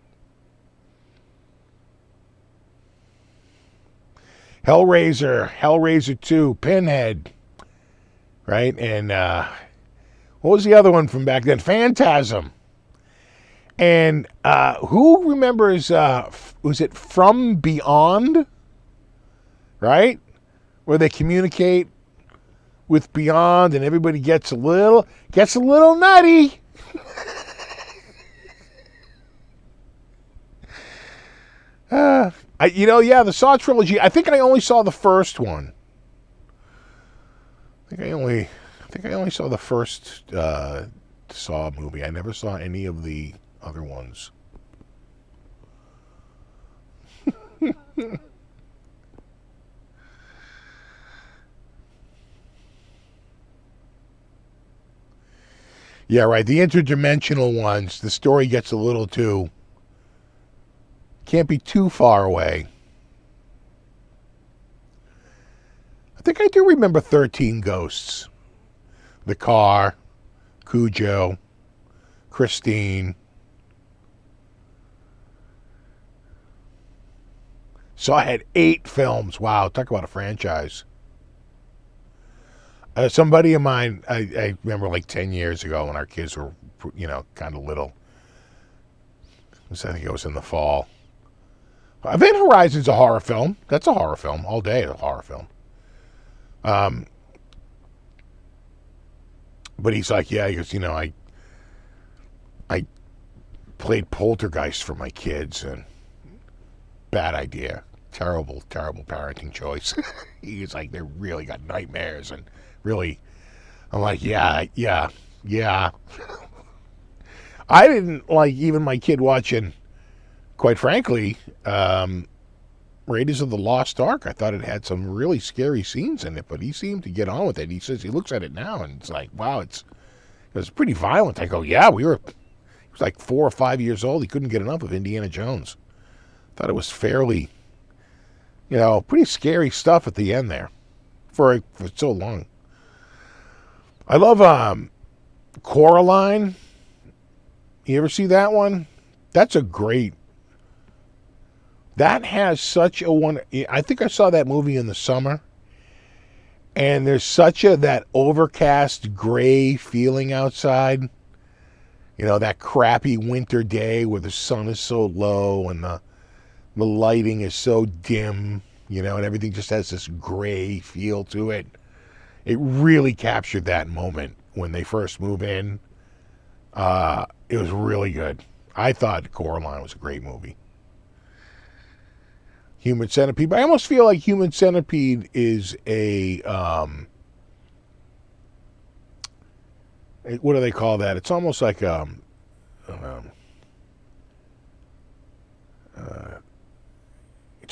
Hellraiser 2, Pinhead. Right? And what was the other one from back then? Phantasm. And who remembers, was it From Beyond? Right? Where they communicate with Beyond and everybody gets a little nutty. The Saw trilogy, I think I only saw the first one. I think I only saw the first Saw movie. I never saw any of the other ones. Yeah, right. The interdimensional ones, the story gets a little too... Can't be too far away. I think I do remember 13 Ghosts. The Car, Cujo, Christine. Saw I had 8 films. Wow, talk about a franchise. Somebody of mine, I remember like 10 years ago when our kids were, kind of little. I think it was in the fall. Event Horizon's a horror film. That's a horror film. All day, a horror film. But he's like, yeah, he goes, I played Poltergeist for my kids, and bad idea. Terrible parenting choice. He's like, they really got nightmares, and really, I'm like, yeah. I didn't like even my kid watching, quite frankly, Raiders of the Lost Ark. I thought it had some really scary scenes in it, but he seemed to get on with it. He says he looks at it now and it's like, wow, it was pretty violent. I go, yeah, he was like 4 or 5 years old. He couldn't get enough of Indiana Jones. Thought it was fairly, pretty scary stuff at the end there for so long. I love Coraline. You ever see that one? That's a great... That has such a one... I think I saw that movie in the summer. And there's such that overcast gray feeling outside. That crappy winter day where the sun is so low and the lighting is so dim, and everything just has this gray feel to it. It really captured that moment when they first move in. It was really good. I thought Coraline was a great movie. Human Centipede. But I almost feel like Human Centipede is a... what do they call that? It's almost like... it's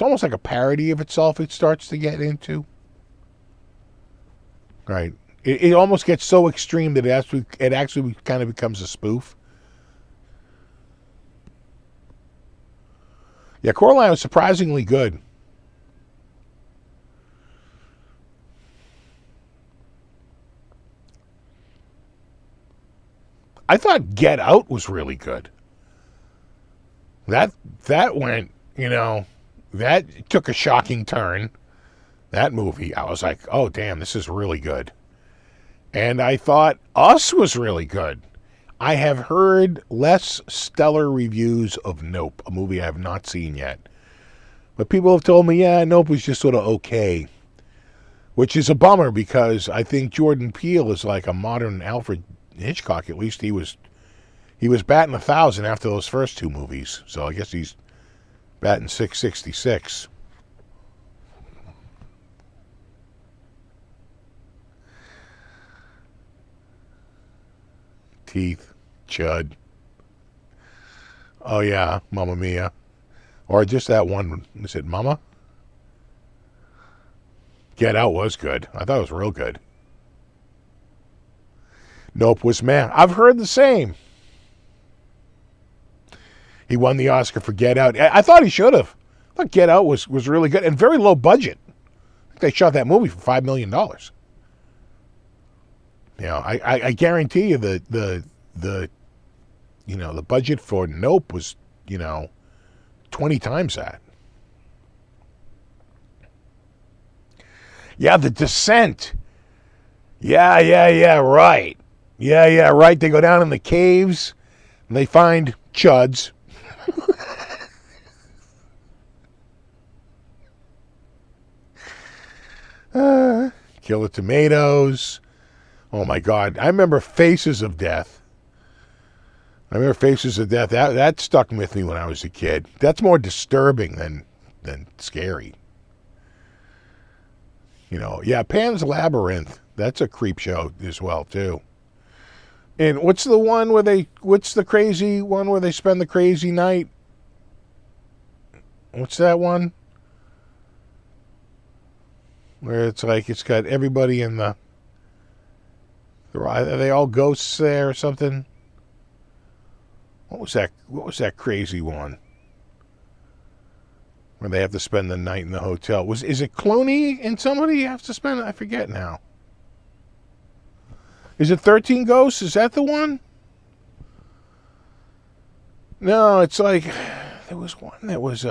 almost like a parody of itself it starts to get into. Right. It almost gets so extreme that it actually kind of becomes a spoof. Yeah, Coraline was surprisingly good. I thought Get Out was really good. That went, that took a shocking turn. That movie, I was like, oh, damn, this is really good. And I thought Us was really good. I have heard less stellar reviews of Nope, a movie I have not seen yet. But people have told me, yeah, Nope was just sort of okay. Which is a bummer because I think Jordan Peele is like a modern Alfred Hitchcock. At least he was batting 1,000 after those first two movies. So I guess he's batting 666. Teeth, Chud. Oh yeah, Mamma Mia. Or just that one, is it Mama? Get Out was good. I thought it was real good. Nope was meh. I've heard the same. He won the Oscar for Get Out. I thought he should have. I thought Get Out was really good and very low budget. I think they shot that movie for $5 million. I guarantee you the budget for Nope was 20 times that. Yeah, The Descent. Yeah, right. Yeah, right. They go down in the caves and they find chuds. Kill the tomatoes. Oh my God. I remember Faces of Death. That stuck with me when I was a kid. That's more disturbing than scary. Yeah, Pan's Labyrinth. That's a creep show as well, too. And what's the crazy one where they spend the crazy night? What's that one? Where it's like it's got everybody in are they all ghosts there or something? What was that crazy one? Where they have to spend the night in the hotel. Is it Clooney and somebody have to spend it? I forget now. Is it 13 Ghosts? Is that the one? No, it's like there was one that was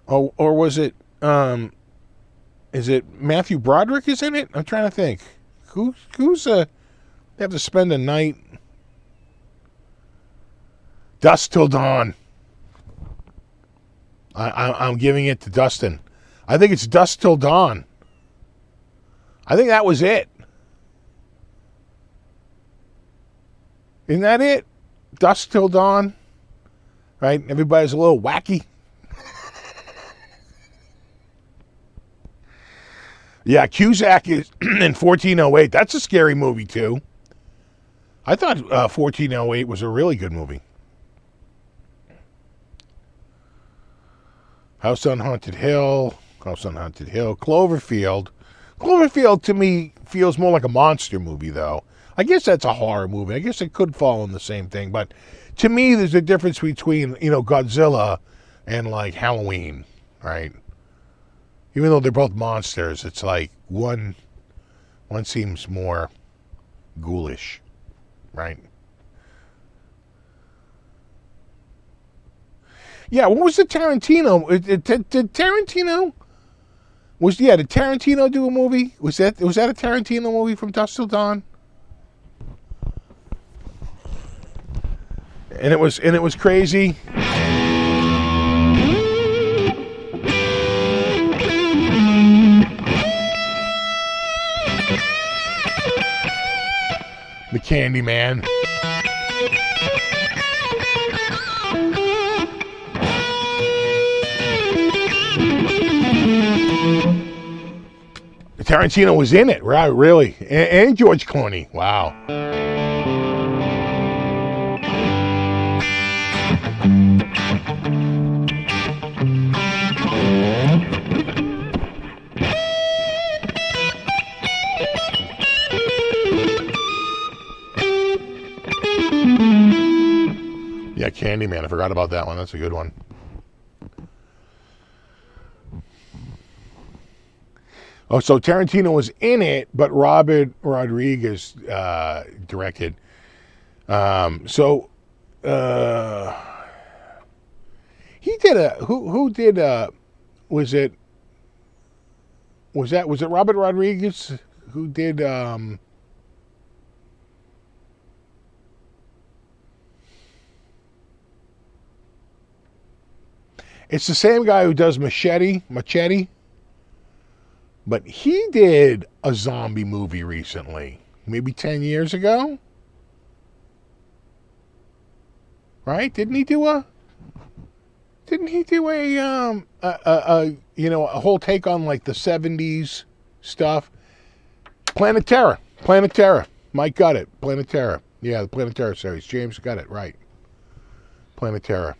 or was it is it Matthew Broderick is in it? I'm trying to think. Who's they have to spend a night. Dusk Till Dawn. I'm giving it to Dustin. I think it's Dusk Till Dawn. I think that was it. Isn't that it? Dusk Till Dawn. Right? Everybody's a little wacky. Yeah, Cusack is in 1408. That's a scary movie, too. I thought 1408 was a really good movie. House on Haunted Hill. Cloverfield. Cloverfield, to me, feels more like a monster movie, though. I guess that's a horror movie. I guess it could fall in the same thing. But to me, there's a difference between, Godzilla and, like, Halloween, right? Even though they're both monsters, it's like one seems more ghoulish, right? Yeah, what was the Tarantino? Did Tarantino? Did Tarantino do a movie? Was that a Tarantino movie from Dusk Till Dawn? And it was crazy. The Candyman. Tarantino was in it, right? Really, and George Clooney. Wow. Yeah, Candyman. I forgot about that one. That's a good one. Oh, so Tarantino was in it, but Robert Rodriguez directed. So he did a who did was it Robert Rodriguez who did it's the same guy who does Machete, but he did a zombie movie recently, maybe 10 years ago. Right? Didn't he do a a whole take on like the 70s stuff? Planet Terror. Mike got it. Planet Terror. Yeah, the Planet Terror series. James got it right. Planet Terror.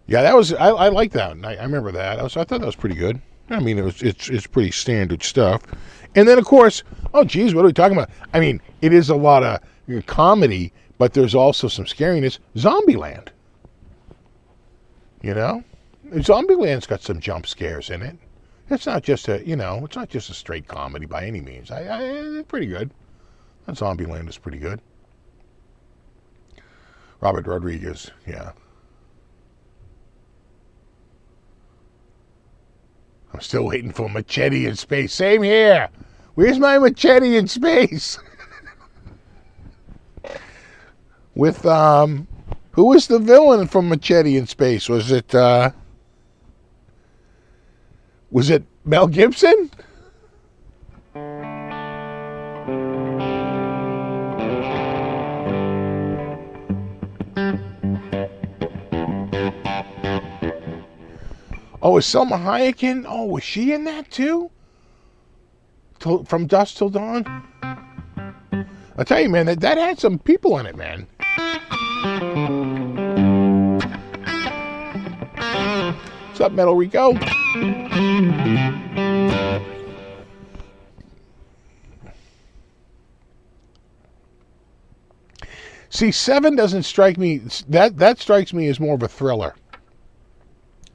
Yeah, that was I like that. I remember that. I thought that was pretty good. I mean, it's pretty standard stuff. And then of course, oh geez, what are we talking about? I mean, it is a lot of comedy, but there's also some scariness. Zombieland. You know? Zombieland's got some jump scares in it. It's not just a straight comedy by any means. It's pretty good. That Zombieland is pretty good. Robert Rodriguez, yeah. I'm still waiting for Machete in Space. Same here. Where's my Machete in Space? With who was the villain from Machete in Space? Was it Mel Gibson? Oh, is Selma Hayek in? Oh, was she in that too? From Dusk Till Dawn? I'll tell you, man, that had some people in it, man. What's up, Metal Rico? See, Seven doesn't strike me. That strikes me as more of a thriller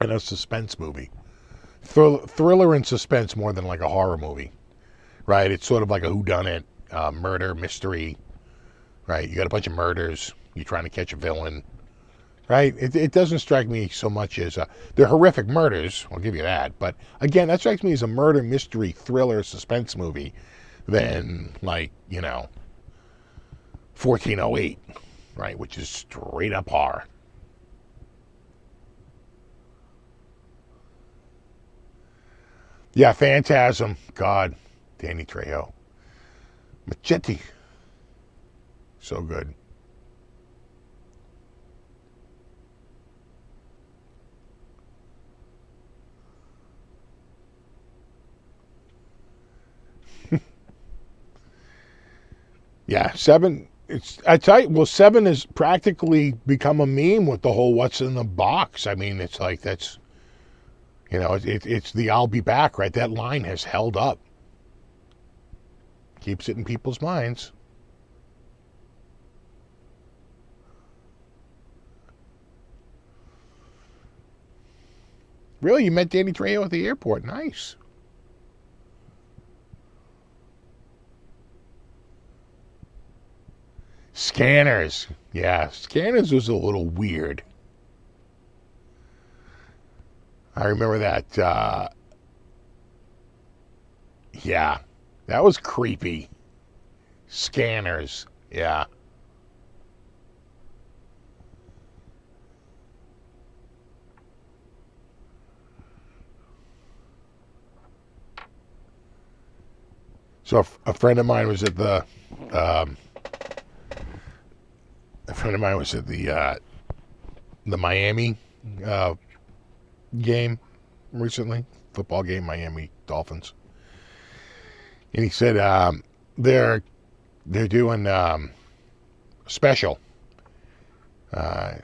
and a suspense movie. Thriller and suspense more than like a horror movie, right? It's sort of like a whodunit, murder mystery, right? You got a bunch of murders. You're trying to catch a villain, right? It doesn't strike me so much as they're horrific murders. I'll give you that, but again, that strikes me as a murder mystery thriller suspense movie than like 1408, right? Which is straight up horror. Yeah, Phantasm. God, Danny Trejo. Machete. So good. Yeah, Seven. I tell you, well, Seven has practically become a meme with the whole "what's in the box." I mean, it's like that's. It's the "I'll be back," right? That line has held up. Keeps it in people's minds. Really? You met Danny Trejo at the airport? Nice. Scanners. Yeah, Scanners was a little weird. I remember that. Yeah, that was creepy. Scanners. Yeah. So a friend of mine was at the. A friend of mine was at the Miami game recently, football game, Miami Dolphins, and he said they're doing special. The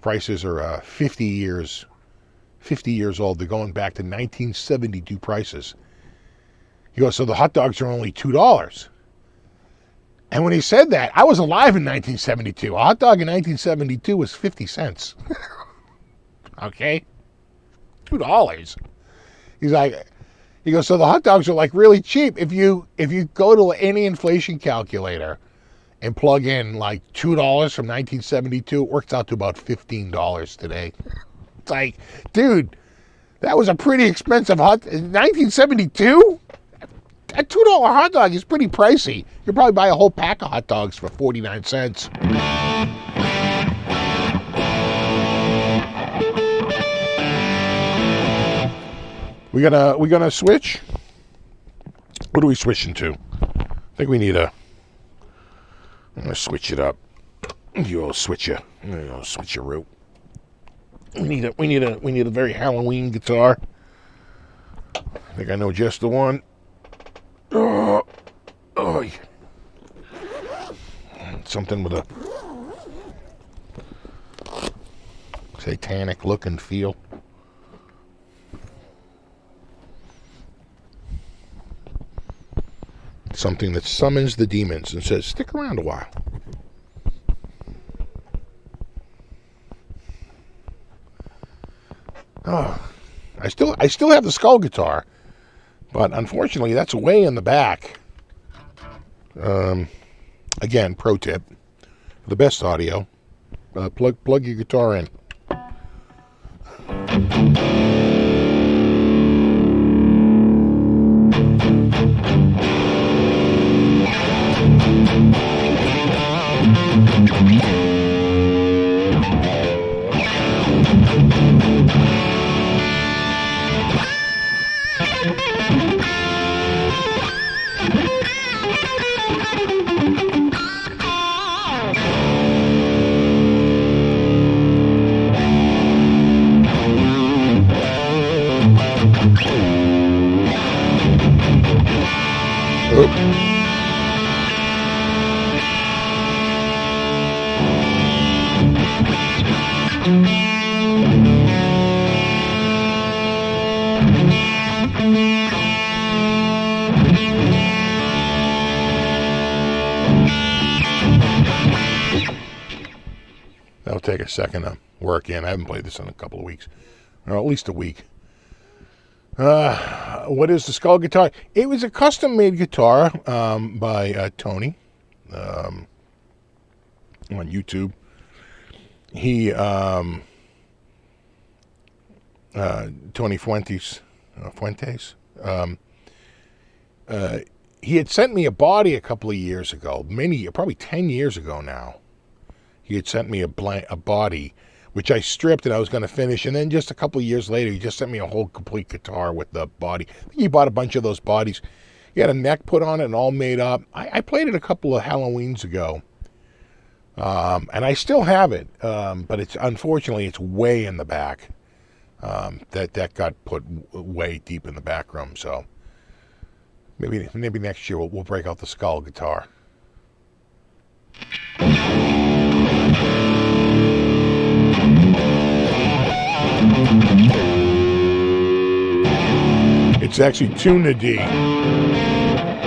prices are 50 years old. They're going back to 1972 prices. He goes, so the hot dogs are only $2. And when he said that, I was alive in 1972. A hot dog in 1972 was 50 cents. Okay? $2. He goes, so the hot dogs are like really cheap. If you go to any inflation calculator and plug in like $2 from 1972, it works out to about $15 today. It's like, dude, that was a pretty expensive 1972? A $2 hot dog is pretty pricey. You could probably buy a whole pack of hot dogs for 49 cents. We gonna switch? What are we switching to? I think we need I'm gonna switch it up. You'll switch your route. We need a very Halloween guitar. I think I know just the one. Oh, yeah. Something with a satanic look and feel. Something that summons the demons and says, stick around a while. Oh, I still have the skull guitar, but unfortunately that's way in the back. Again, pro tip, for the best audio, plug your guitar in. That'll take a second to work in. I haven't played this in a couple of weeks, or at least a week. What is the skull guitar? It was a custom-made guitar by Tony on YouTube. He Tony Fuentes. He had sent me a body a couple of years ago, probably 10 years ago now. He had sent me a body, which I stripped and I was going to finish. And then just a couple of years later, he just sent me a whole complete guitar with the body. I think he bought a bunch of those bodies. He had a neck put on it and all made up. I played it a couple of Halloweens ago. And I still have it. But unfortunately, it's way in the back. That got put way deep in the back room. So maybe next year we'll break out the skull guitar. It's actually tuned to D.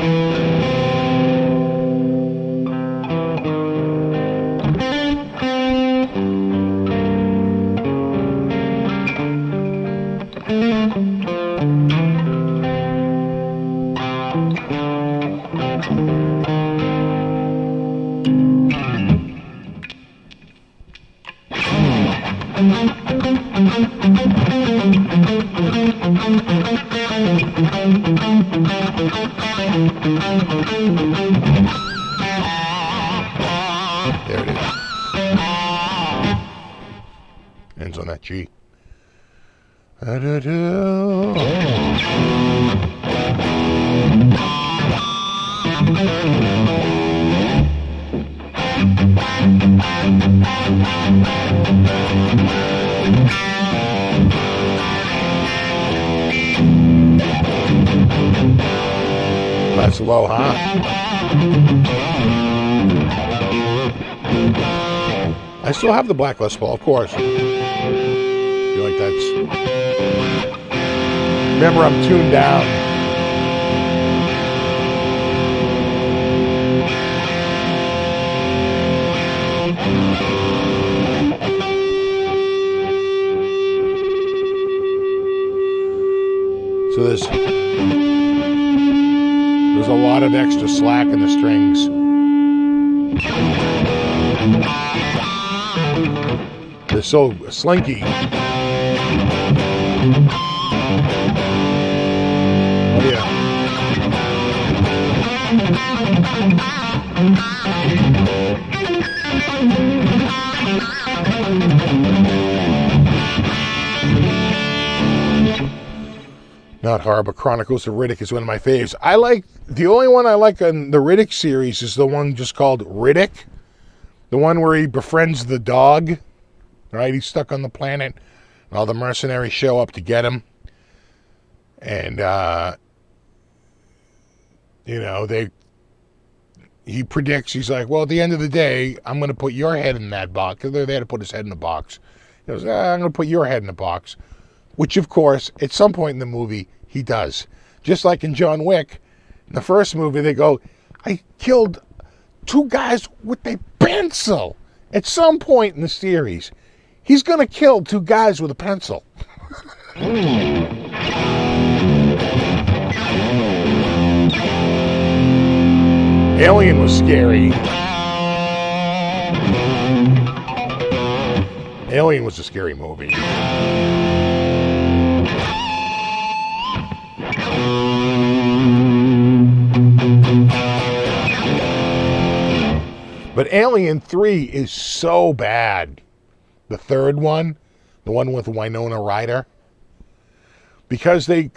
There it is. Ends on that G. That's low, huh? I still have the Black Les Paul, of course. I feel like that's... Remember, I'm tuned down. So there's a lot of extra slack in the strings. They're so slinky. Oh yeah. Not horror, but Chronicles of Riddick is one of my faves. The only one I like on the Riddick series is the one just called Riddick. The one where he befriends the dog. Right? He's stuck on the planet. And all the mercenaries show up to get him. And, he predicts, he's like, well, at the end of the day, I'm going to put your head in that box. Because they're there to put his head in the box. He goes, I'm going to put your head in the box. Which, of course, at some point in the movie, he does. Just like in John Wick, in the first movie, they go, I killed 2 guys with a pencil. At some point in the series, he's going to kill 2 guys with a pencil. Alien was scary. Alien was a scary movie. But Alien 3 is so bad. The third one, the one with Winona Ryder, because they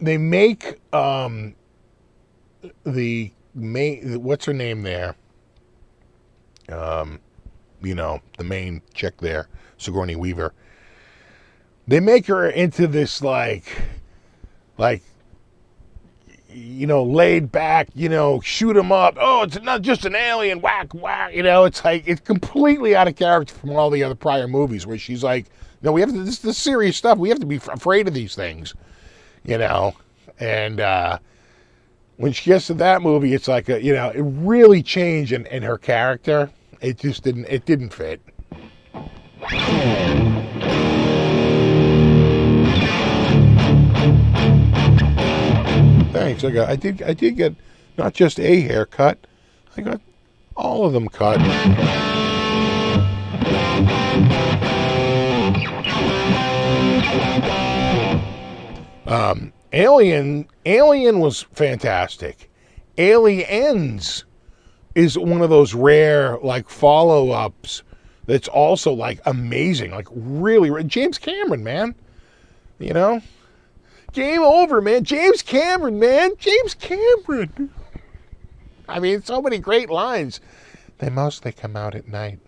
make what's her name there? The main chick there, Sigourney Weaver. They make her into this like laid back, shoot him up. Oh, it's not just an alien, whack, whack. It's like, it's completely out of character from all the other prior movies where she's like, no, we have to, this is serious stuff. We have to be afraid of these things, And when she gets to that movie, it's like, it really changed in her character. It just didn't fit. Thanks. I did get not just a haircut. I got all of them cut. Alien was fantastic. Aliens is one of those rare follow-ups that's also amazing, really. James Cameron, man. Game over, man. James Cameron, man. James Cameron. I mean, so many great lines. They mostly come out at night.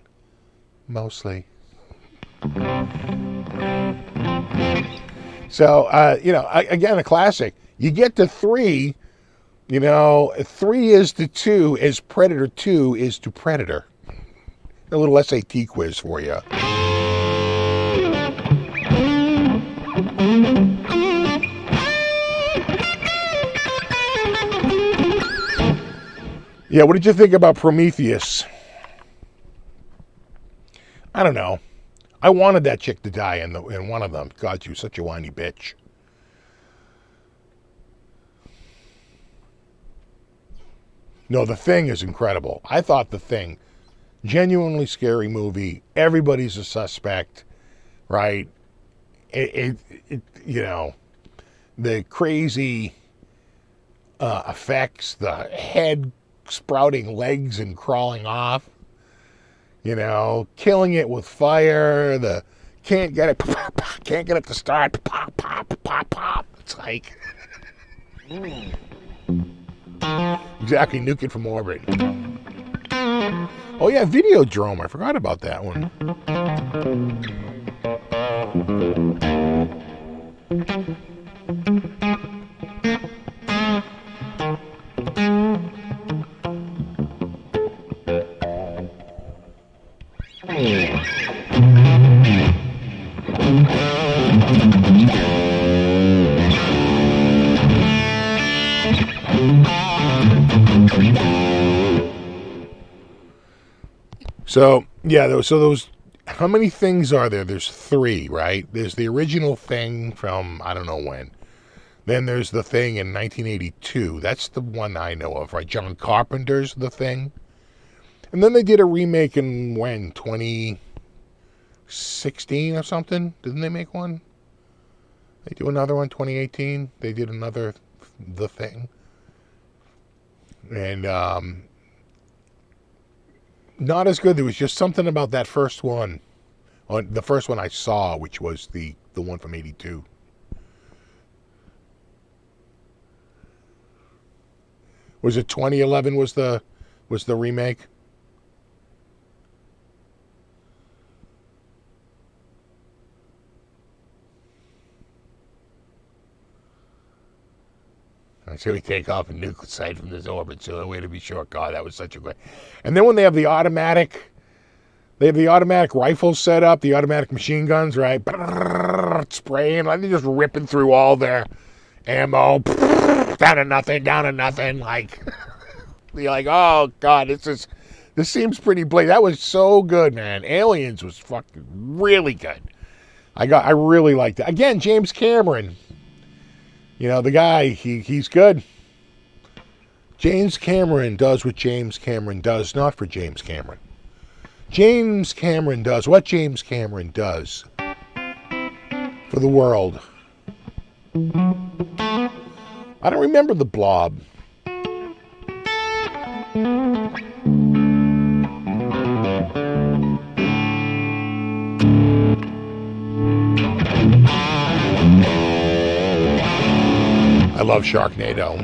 Mostly. So, again, a classic. You get to 3, 3 is to 2 as Predator 2 is to Predator. A little SAT quiz for you. Yeah, what did you think about Prometheus? I don't know. I wanted that chick to die in one of them. God, she was such a whiny bitch. No, The Thing is incredible. I thought The Thing, genuinely scary movie. Everybody's a suspect, right? The crazy effects, the head sprouting legs and crawling off, killing it with fire, can't get it to start, pop, pop, pop, pop. It's like, exactly, nuke it from orbit. Oh yeah, Videodrome, I forgot about that one. So, yeah, those, how many things are there? There's 3, right? There's the original Thing from, I don't know when. Then there's The Thing in 1982. That's the one I know of, right? John Carpenter's The Thing. And then they did a remake in, 2016 or something? Didn't they make one? They do another one, 2018. They did another The Thing. And not as good. There was just something about that first one. The first one I saw, which was the one from 82. Was it 2011 was the remake? So we take off a nucleoside from this orbit, so the way to be sure. God, that was such a great. And then when they have the automatic rifles set up, the automatic machine guns, right? Spraying, like they're just ripping through all their ammo, down to nothing. Like you're like, oh God, this seems pretty bleak. That was so good, man. Aliens was fucking really good. I really liked it. Again, James Cameron. You know, the guy, he's good. James Cameron does what James Cameron does, not for James Cameron. James Cameron does what James Cameron does for the world. I don't remember The Blob. I love Sharknado.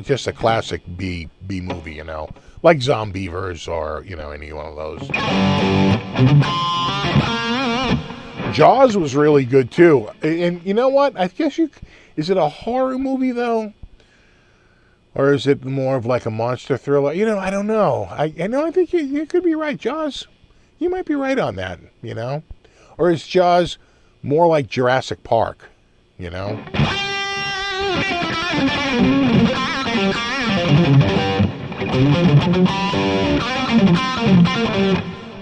Just a classic B movie, you know, like Zombievers or, you know, any one of those. Jaws was really good too, and you know what? I guess is it a horror movie though, or is it more of like a monster thriller? You know, I don't know. I think you could be right, Jaws. You might be right on that, you know, or is Jaws more like Jurassic Park, you know?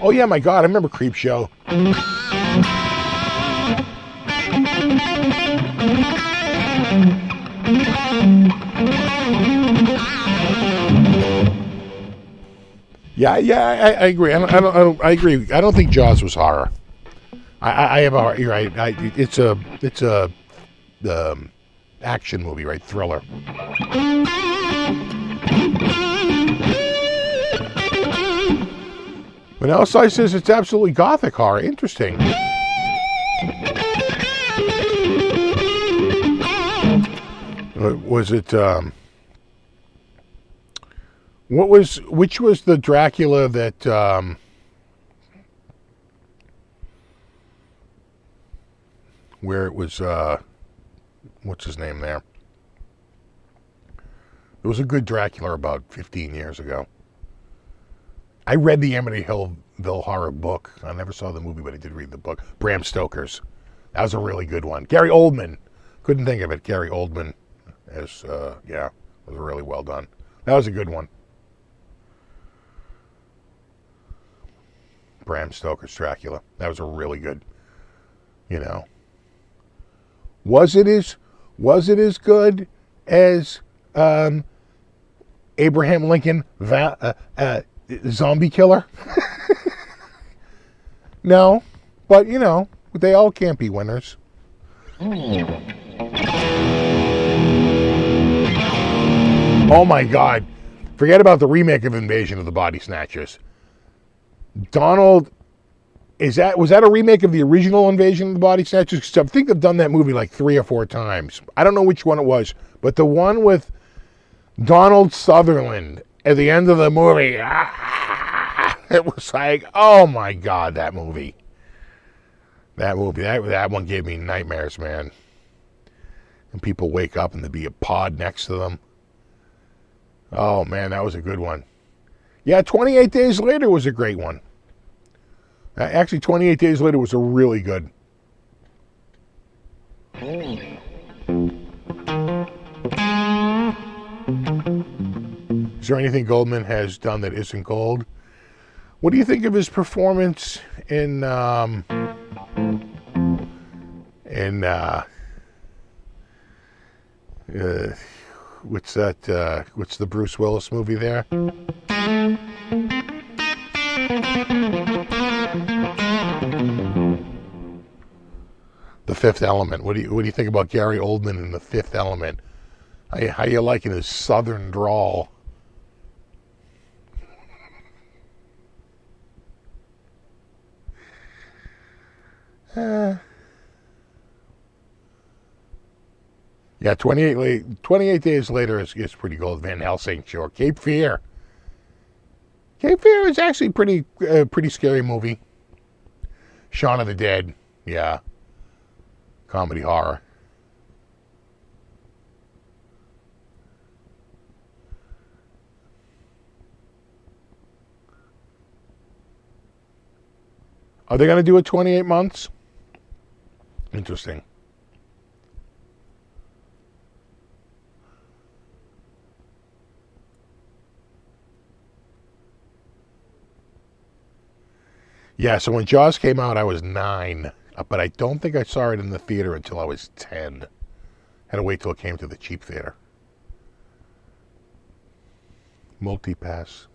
Oh yeah, my God, I remember Creepshow. Yeah, I agree. I agree. I don't think Jaws was horror. I have a. You're right. It's a action movie, right? Thriller. But Elsai says it's absolutely gothic horror. Interesting. Was it? Which was the Dracula that? Where it was, what's his name there? There was a good Dracula about 15 years ago. I read the Amityville horror book. I never saw the movie, but I did read the book. Bram Stoker's. That was a really good one. Gary Oldman. Couldn't think of it. Gary Oldman as, was really well done. That was a good one. Bram Stoker's Dracula. That was a really good, you know. Was it as good as Abraham Lincoln Zombie Killer? No, but you know, they all can't be winners. Oh my God. Forget about the remake of Invasion of the Body Snatchers. Was that a remake of the original Invasion of the Body Snatchers? Because I think they've done that movie like 3 or 4 times. I don't know which one it was, but the one with Donald Sutherland at the end of the movie, it was like, oh my God, that movie. That one gave me nightmares, man. And people wake up and there'd be a pod next to them. Oh man, that was a good one. Yeah, 28 Days Later was a great one. Actually, 28 Days Later was a really good. Is there anything Goldman has done that isn't gold? What do you think of his performance in And what's that? What's the Bruce Willis movie there? The Fifth Element. What do you think about Gary Oldman in The Fifth Element? How you liking his southern drawl? Yeah, 28 days later is pretty cool. Van Helsing, sure. Cape Fear. Cape Fear is actually pretty scary movie. Shaun of the Dead, yeah. Comedy horror. Are they going to do it 28 months? Interesting. Yeah, so when Jaws came out, I was 9. But I don't think I saw it in the theater until I was 10. Had to wait till it came to the cheap theater. Multipass.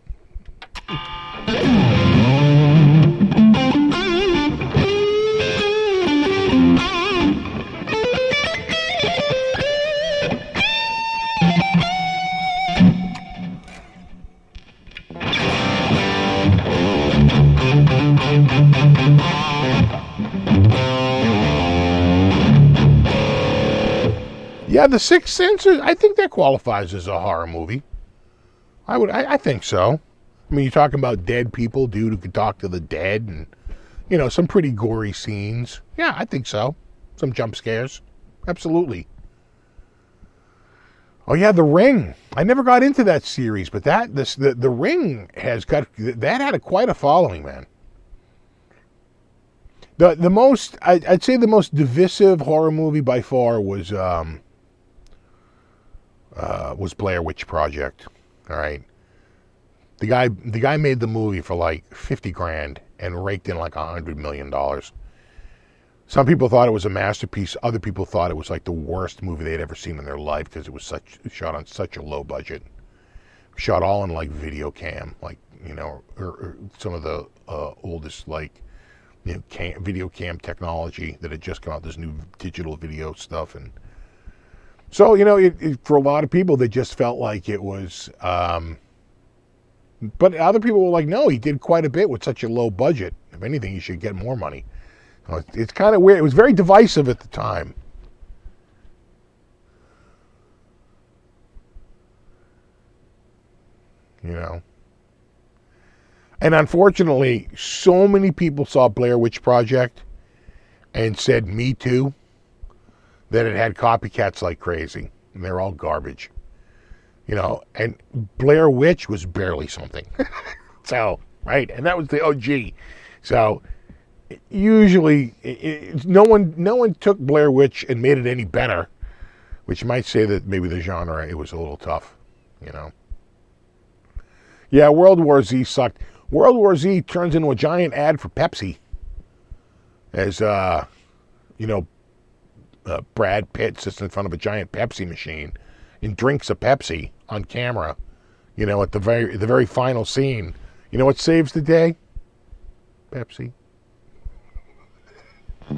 Yeah, The Sixth Sense, I think that qualifies as a horror movie. I think so. I mean, you're talking about dead people, dude who could talk to the dead, and, you know, some pretty gory scenes. Yeah, I think so. Some jump scares. Absolutely. Oh yeah, The Ring. I never got into that series, but the Ring has got that had quite a following, man. The most I'd say the most divisive horror movie by far was Blair Witch Project. All right, the guy made the movie for like 50 grand and raked in like $100 million. Some people thought it was a masterpiece. Other people thought it was like the worst movie they'd ever seen in their life because it was shot on such a low budget. Shot all in like video cam, like, you know, or some of the oldest, like, you know, video cam technology that had just come out. This new digital video stuff, and so, you know, for a lot of people, they just felt like it was. But other people were like, no, he did quite a bit with such a low budget. If anything, he should get more money. It's kind of weird. It was very divisive at the time. You know. And unfortunately, so many people saw Blair Witch Project and said, me too, that it had copycats like crazy. And they're all garbage. You know, and Blair Witch was barely something. So, right? And that was the OG. So, usually, no one took Blair Witch and made it any better, which might say that maybe the genre, it was a little tough, you know. Yeah, World War Z sucked. World War Z turns into a giant ad for Pepsi. As, you know, Brad Pitt sits in front of a giant Pepsi machine and drinks a Pepsi on camera, you know, at the very final scene. You know what saves the day? Pepsi. You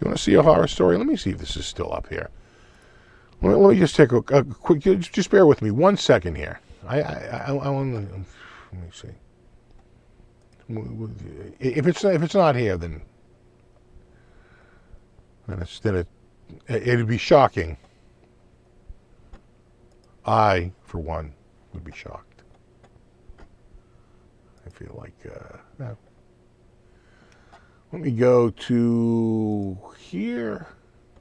want to see a horror story? Let me see if this is still up here. Let me just take a quick. Just bear with me 1 second here. I want to. Let me see. If it's not here, then it'd be shocking. I, for one, would be shocked. I feel like no. Let me go to here.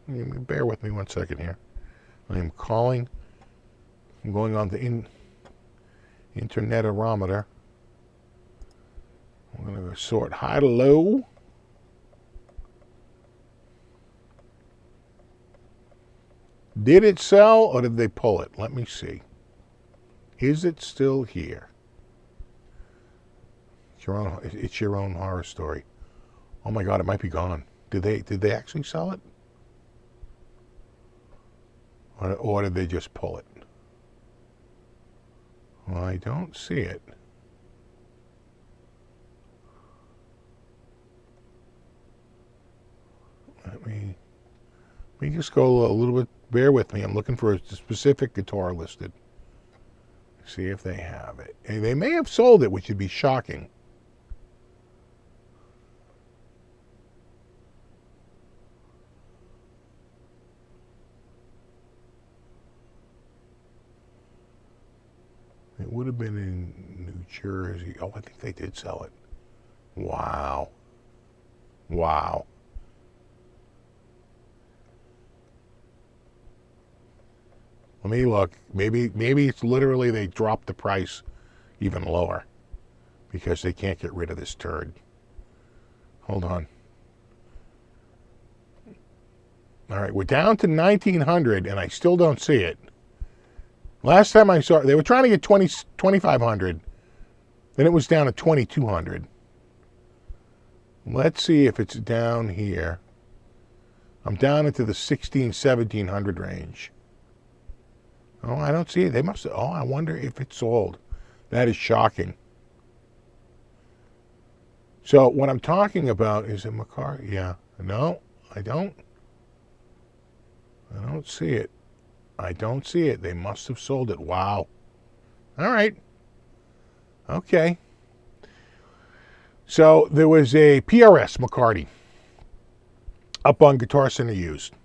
Bear with me 1 second here. I am calling. I'm going on the internetometer. I'm going to sort high to low. Did it sell or did they pull it? Let me see. Is it still here? It's your own horror story. Oh my God, it might be gone. Did they actually sell it? Or did they just pull it? Well, I don't see it. Let me just go a little bit. Bear with me. I'm looking for a specific guitar listed. See if they have it. And they may have sold it, which would be shocking. It would have been in New Jersey. Oh, I think they did sell it. Wow. Wow. Let me look. Maybe it's literally they dropped the price even lower because they can't get rid of this turd. Hold on. All right, we're down to 1,900 and I still don't see it. Last time I saw it, they were trying to get 2,500. Then it was down to 2,200. Let's see if it's down here. I'm down into the 1,700 range. Oh, I don't see it. They must have. Oh, I wonder if it's sold. That is shocking. So what I'm talking about is a McCarthy. Yeah. No, I don't. I don't see it. I don't see it. They must have sold it. Wow. All right. Okay. So there was a PRS McCarty up on Guitar Center used.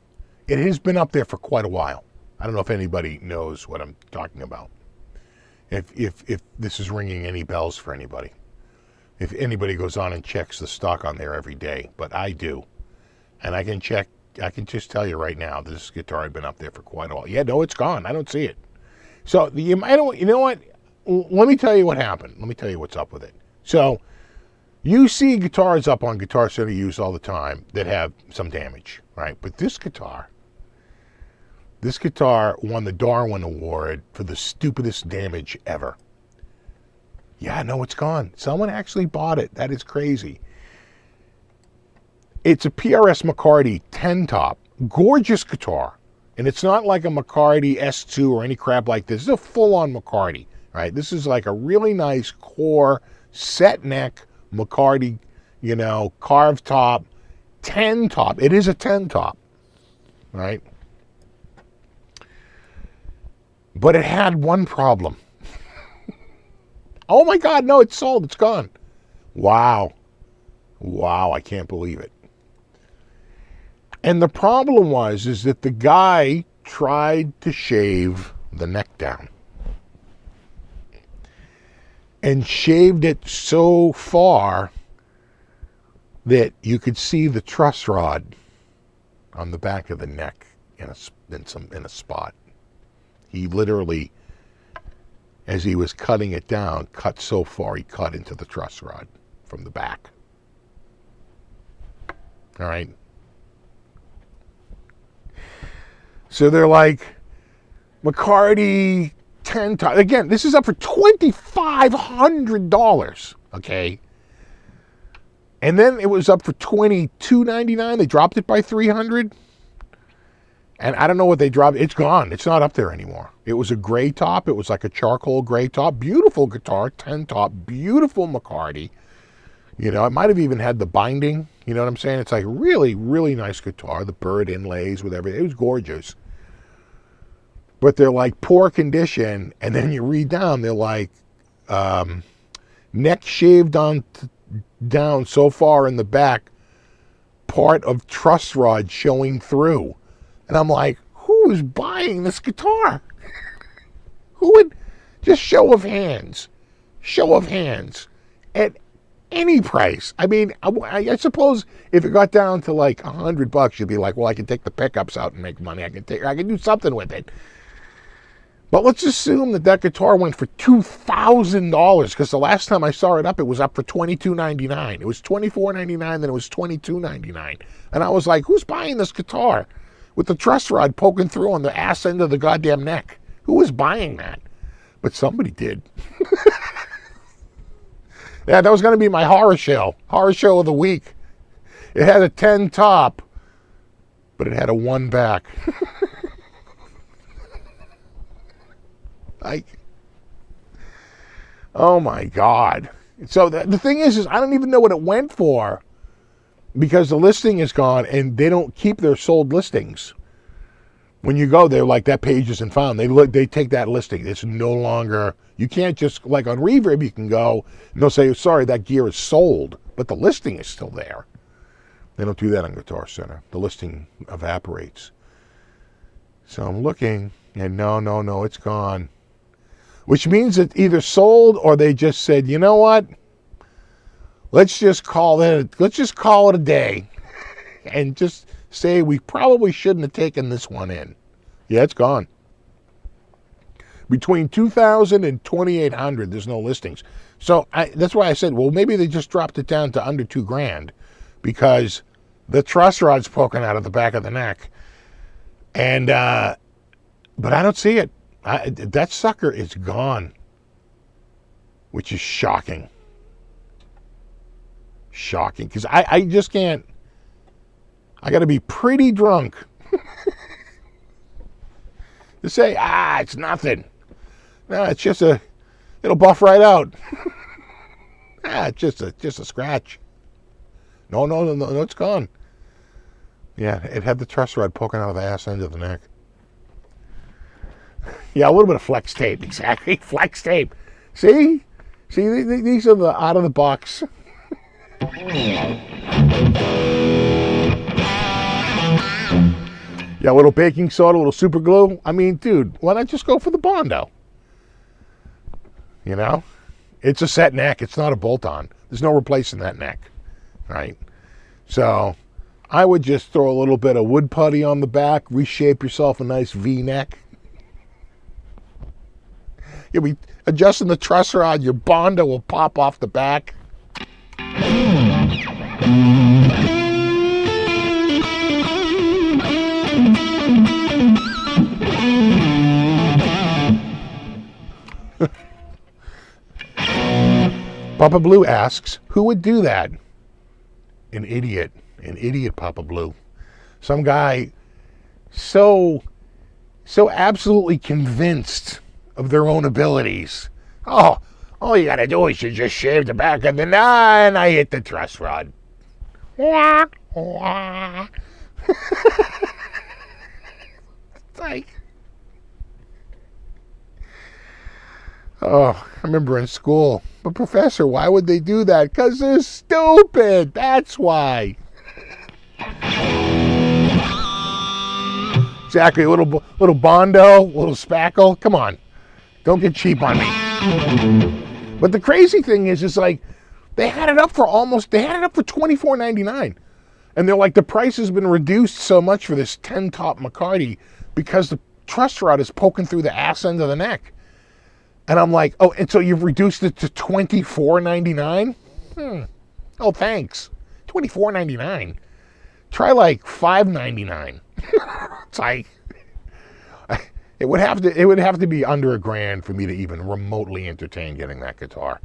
It has been up there for quite a while. I don't know if anybody knows what I'm talking about. If this is ringing any bells for anybody. If anybody goes on and checks the stock on there every day, but I do. And I can just tell you right now, this guitar had been up there for quite a while. Yeah, no, it's gone. I don't see it. So you know what? Let me tell you what happened. Let me tell you what's up with it. So you see guitars up on Guitar Center used all the time that have some damage, right? But this guitar won the Darwin Award for the stupidest damage ever. Yeah, no, it's gone. Someone actually bought it. That is crazy. It's a PRS McCarty 10-top. Gorgeous guitar. And it's not like a McCarty S2 or any crap like this. This is a full-on McCarty, right? This is like a really nice core, set neck McCarty, carved top, 10-top. It is a 10-top, right? But it had one problem. Oh my God, no, it's sold. It's gone. Wow. Wow, I can't believe it. And the problem is that the guy tried to shave the neck down. And shaved it so far that you could see the truss rod on the back of the neck in a spot. He literally, as he was cutting it down, cut so far he cut into the truss rod from the back. All right. So they're like, McCarty 10 times. Again, this is up for $2,500. Okay. And then it was up for $2,299. They dropped it by $300. And I don't know what they dropped. It's gone. It's not up there anymore. It was a gray top. It was like a charcoal gray top. Beautiful guitar, 10 top, beautiful McCarty. It might have even had the binding. You know what I'm saying? It's like really, really nice guitar. The bird inlays with everything. It was gorgeous. But they're like poor condition. And then you read down, they're like neck shaved down so far in the back, part of truss rod showing through. And I'm like, who is buying this guitar? Who would, just show of hands, at any price. I mean, I suppose if it got down to like $100, you'd be like, well, I can take the pickups out and make money. I can do something with it. But let's assume that guitar went for $2,000, because the last time I saw it was up for $22.99. It was $24.99, then it was $22.99. And I was like, who's buying this guitar with the truss rod poking through on the ass end of the goddamn neck? Who was buying that? But somebody did. Yeah, that was going to be my horror show of the week. It had a 10 top, but it had a 1 back. Like, oh my God. So the thing is I don't even know what it went for, because the listing is gone and they don't keep their sold listings. When you go there, like, that page isn't found. They take that listing. It's no longer, you can't just, like on Reverb, you can go and they'll say, sorry, that gear is sold, but the listing is still there. They don't do that on Guitar Center. The listing evaporates. So I'm looking, and no, it's gone. Which means it either sold or they just said, you know what? Let's just call it a day. And just say we probably shouldn't have taken this one in. Yeah, it's gone. Between 2,000 and 2,800, there's no listings. So that's why I said, well, maybe they just dropped it down to under $2,000, because the truss rod's poking out of the back of the neck. And, but I don't see it. That sucker is gone, which is shocking. Shocking, because I just can't. I got to be pretty drunk to say, it's nothing. No, it's just it'll buff right out. It's just a scratch. No, it's gone. Yeah, it had the truss rod poking out of the ass end of the neck. Yeah, a little bit of flex tape, exactly. Flex tape. See, these are the out of the box. Yeah, a little baking soda, a little super glue. I mean, dude, why not just go for the Bondo? You know? It's a set neck. It's not a bolt-on. There's no replacing that neck, right? So I would just throw a little bit of wood putty on the back, reshape yourself a nice V-neck. You'll be adjusting the truss rod, your Bondo will pop off the back. Papa Blue asks, who would do that? An idiot, Papa Blue. Some guy so absolutely convinced of their own abilities. Oh, all you gotta do is you just shave the back of the knot and I hit the truss rod. It's like, oh, I remember in school, but Professor, why would they do that? Because they're stupid. That's why. Exactly. A little Bondo, a little spackle. Come on. Don't get cheap on me. But the crazy thing is like, they had it up for $24.99. And they're like, the price has been reduced so much for this 10-top McCarty because the truss rod is poking through the ass end of the neck. And I'm like, oh, and so you've reduced it to $24.99? Oh, thanks. $24.99. Try like $5.99. It's like, it would have to be under $1,000 for me to even remotely entertain getting that guitar.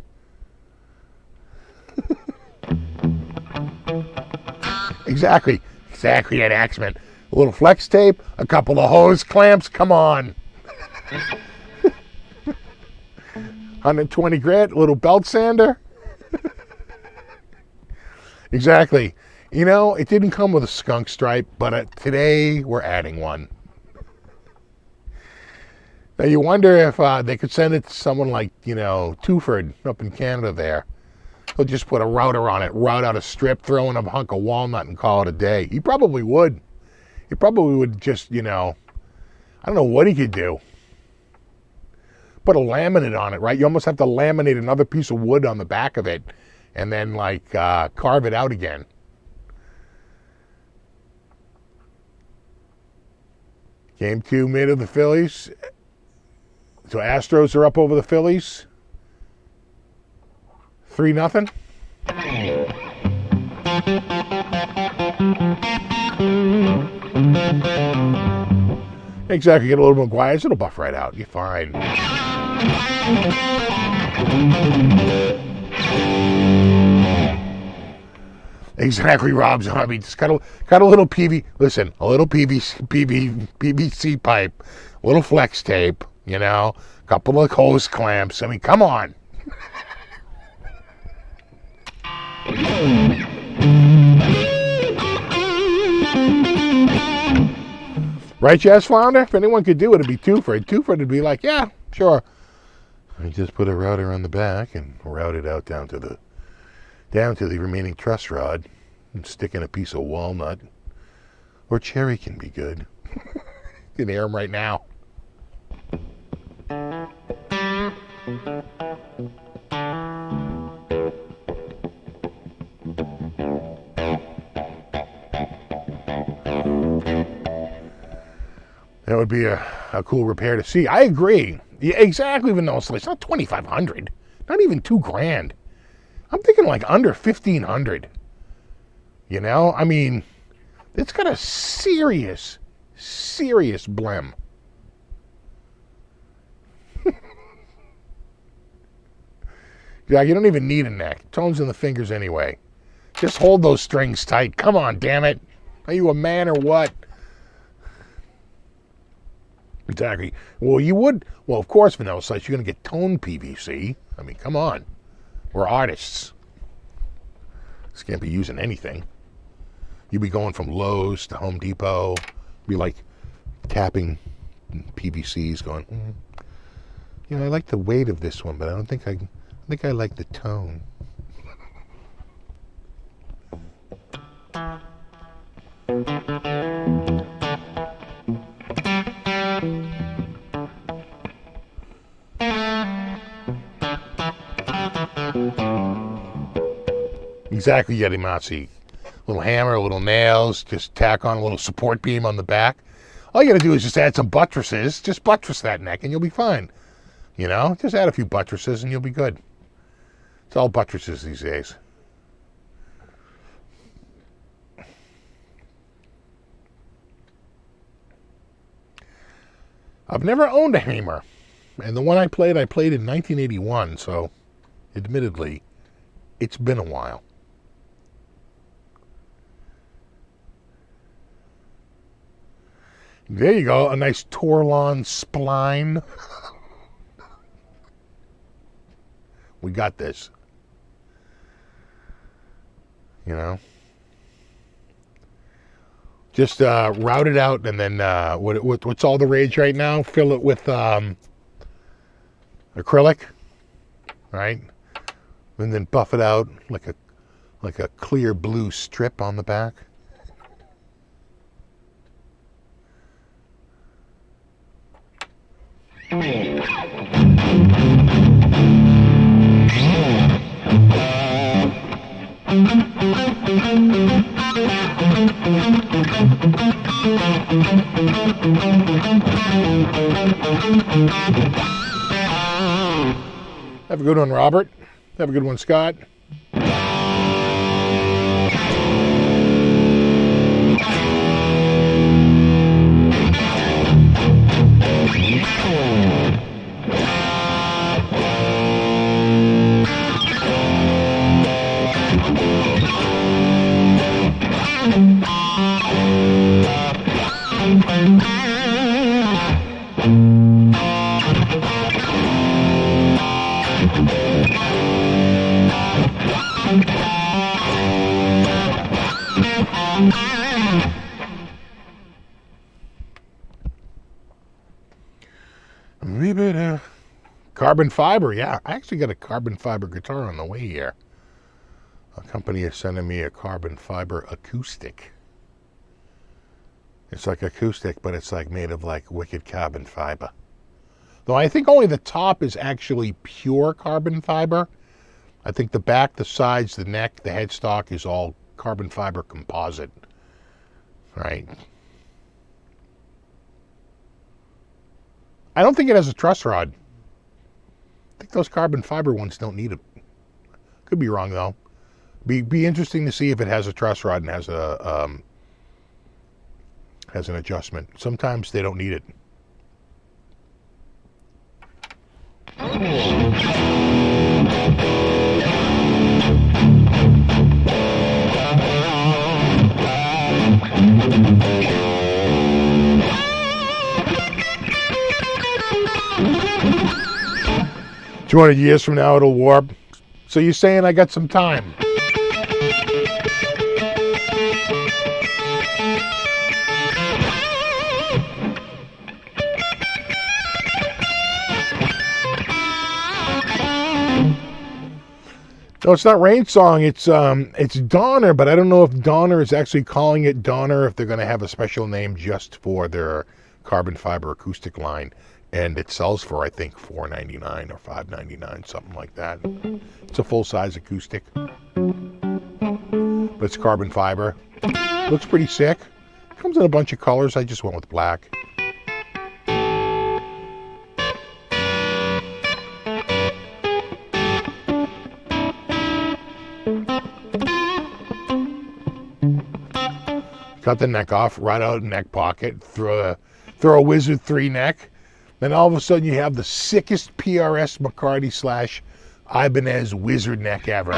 Exactly at Axeman. A little flex tape, a couple of hose clamps. Come on. 120 grit, a little belt sander. Exactly. You know, it didn't come with a skunk stripe, but today we're adding one. Now you wonder if they could send it to someone like, Tuford up in Canada there. He'll just put a router on it, route out a strip, throw in a hunk of walnut and call it a day. He probably would. He probably would just, I don't know what he could do. Put a laminate on it, right? You almost have to laminate another piece of wood on the back of it and then carve it out again. Game 2 mid of the Phillies. So Astros are up over the Phillies. 3-0. Exactly. Get a little more quiet. It'll buff right out. You're fine. Exactly, Rob's hobby. Just got a little listen, a little PVC pipe, a little flex tape, a couple of hose clamps. I mean, come on. Right, Jazz Flounder? If anyone could do it, it'd be Twofer. Twofer would be like, yeah, sure. I just put a router on the back and route it out down to the remaining truss rod and stick in a piece of walnut. Or cherry can be good. You can hear them right now. That would be a cool repair to see. I agree. Yeah, exactly, Vanilla Slice. Not $2,500. Not even $2,000. I'm thinking like under $1,500. I mean, it's got a serious blem. Yeah, you don't even need a neck. Tones in the fingers anyway. Just hold those strings tight. Come on, damn it. Are you a man or what? Exactly. Well, you would. Well, of course, Vanilla Slice, you're going to get toned PVC. I mean, come on. We're artists. This can't be using anything. You'd be going from Lowe's to Home Depot. Be like tapping PVCs, going, I like the weight of this one, but I think I like the tone. Exactly, Yeti Matsi. Little hammer, little nails, just tack on a little support beam on the back. All you got to do is just add some buttresses. Just buttress that neck and you'll be fine. Just add a few buttresses and you'll be good. It's all buttresses these days. I've never owned a hammer. And the one I played in 1981, so admittedly, it's been a while. There you go, a nice Torlon spline. We got this. Just route it out, and then what's all the rage right now? Fill it with acrylic, right? And then buff it out like a clear blue strip on the back. Have a good one, Robert. Have a good one, Scott. Carbon fiber, yeah. I actually got a carbon fiber guitar on the way here. A company is sending me a carbon fiber acoustic. It's like acoustic, but it's like made of like wicked carbon fiber. Though I think only the top is actually pure carbon fiber. I think the back, the sides, the neck, the headstock is all carbon fiber composite. Right. I don't think it has a truss rod. I think those carbon fiber ones don't need it. Could be wrong though. Be interesting to see if it has a truss rod and has an adjustment. Sometimes they don't need it. 200 years from now, it'll warp. So you're saying I got some time? No, it's not Rain Song. It's Donner, but I don't know if Donner is actually calling it Donner, if they're going to have a special name just for their carbon fiber acoustic line, and it sells for I think $4.99 or $5.99, something like that. It's a full size acoustic, but it's carbon fiber. Looks pretty sick. Comes in a bunch of colors. I just went with black. Cut the neck off, right out of the neck pocket, throw a Wizard 3 neck. Then all of a sudden you have the sickest PRS McCarty / Ibanez Wizard neck ever.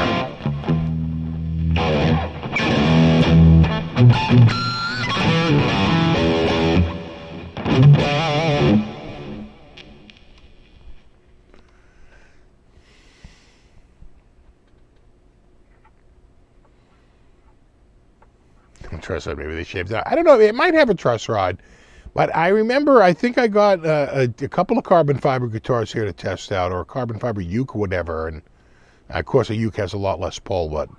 Truss rod, maybe they shaved out. I don't know. It might have a truss rod, but I remember. I think I got a couple of carbon fiber guitars here to test out, or a carbon fiber uke or whatever. And of course, a uke has a lot less pull, but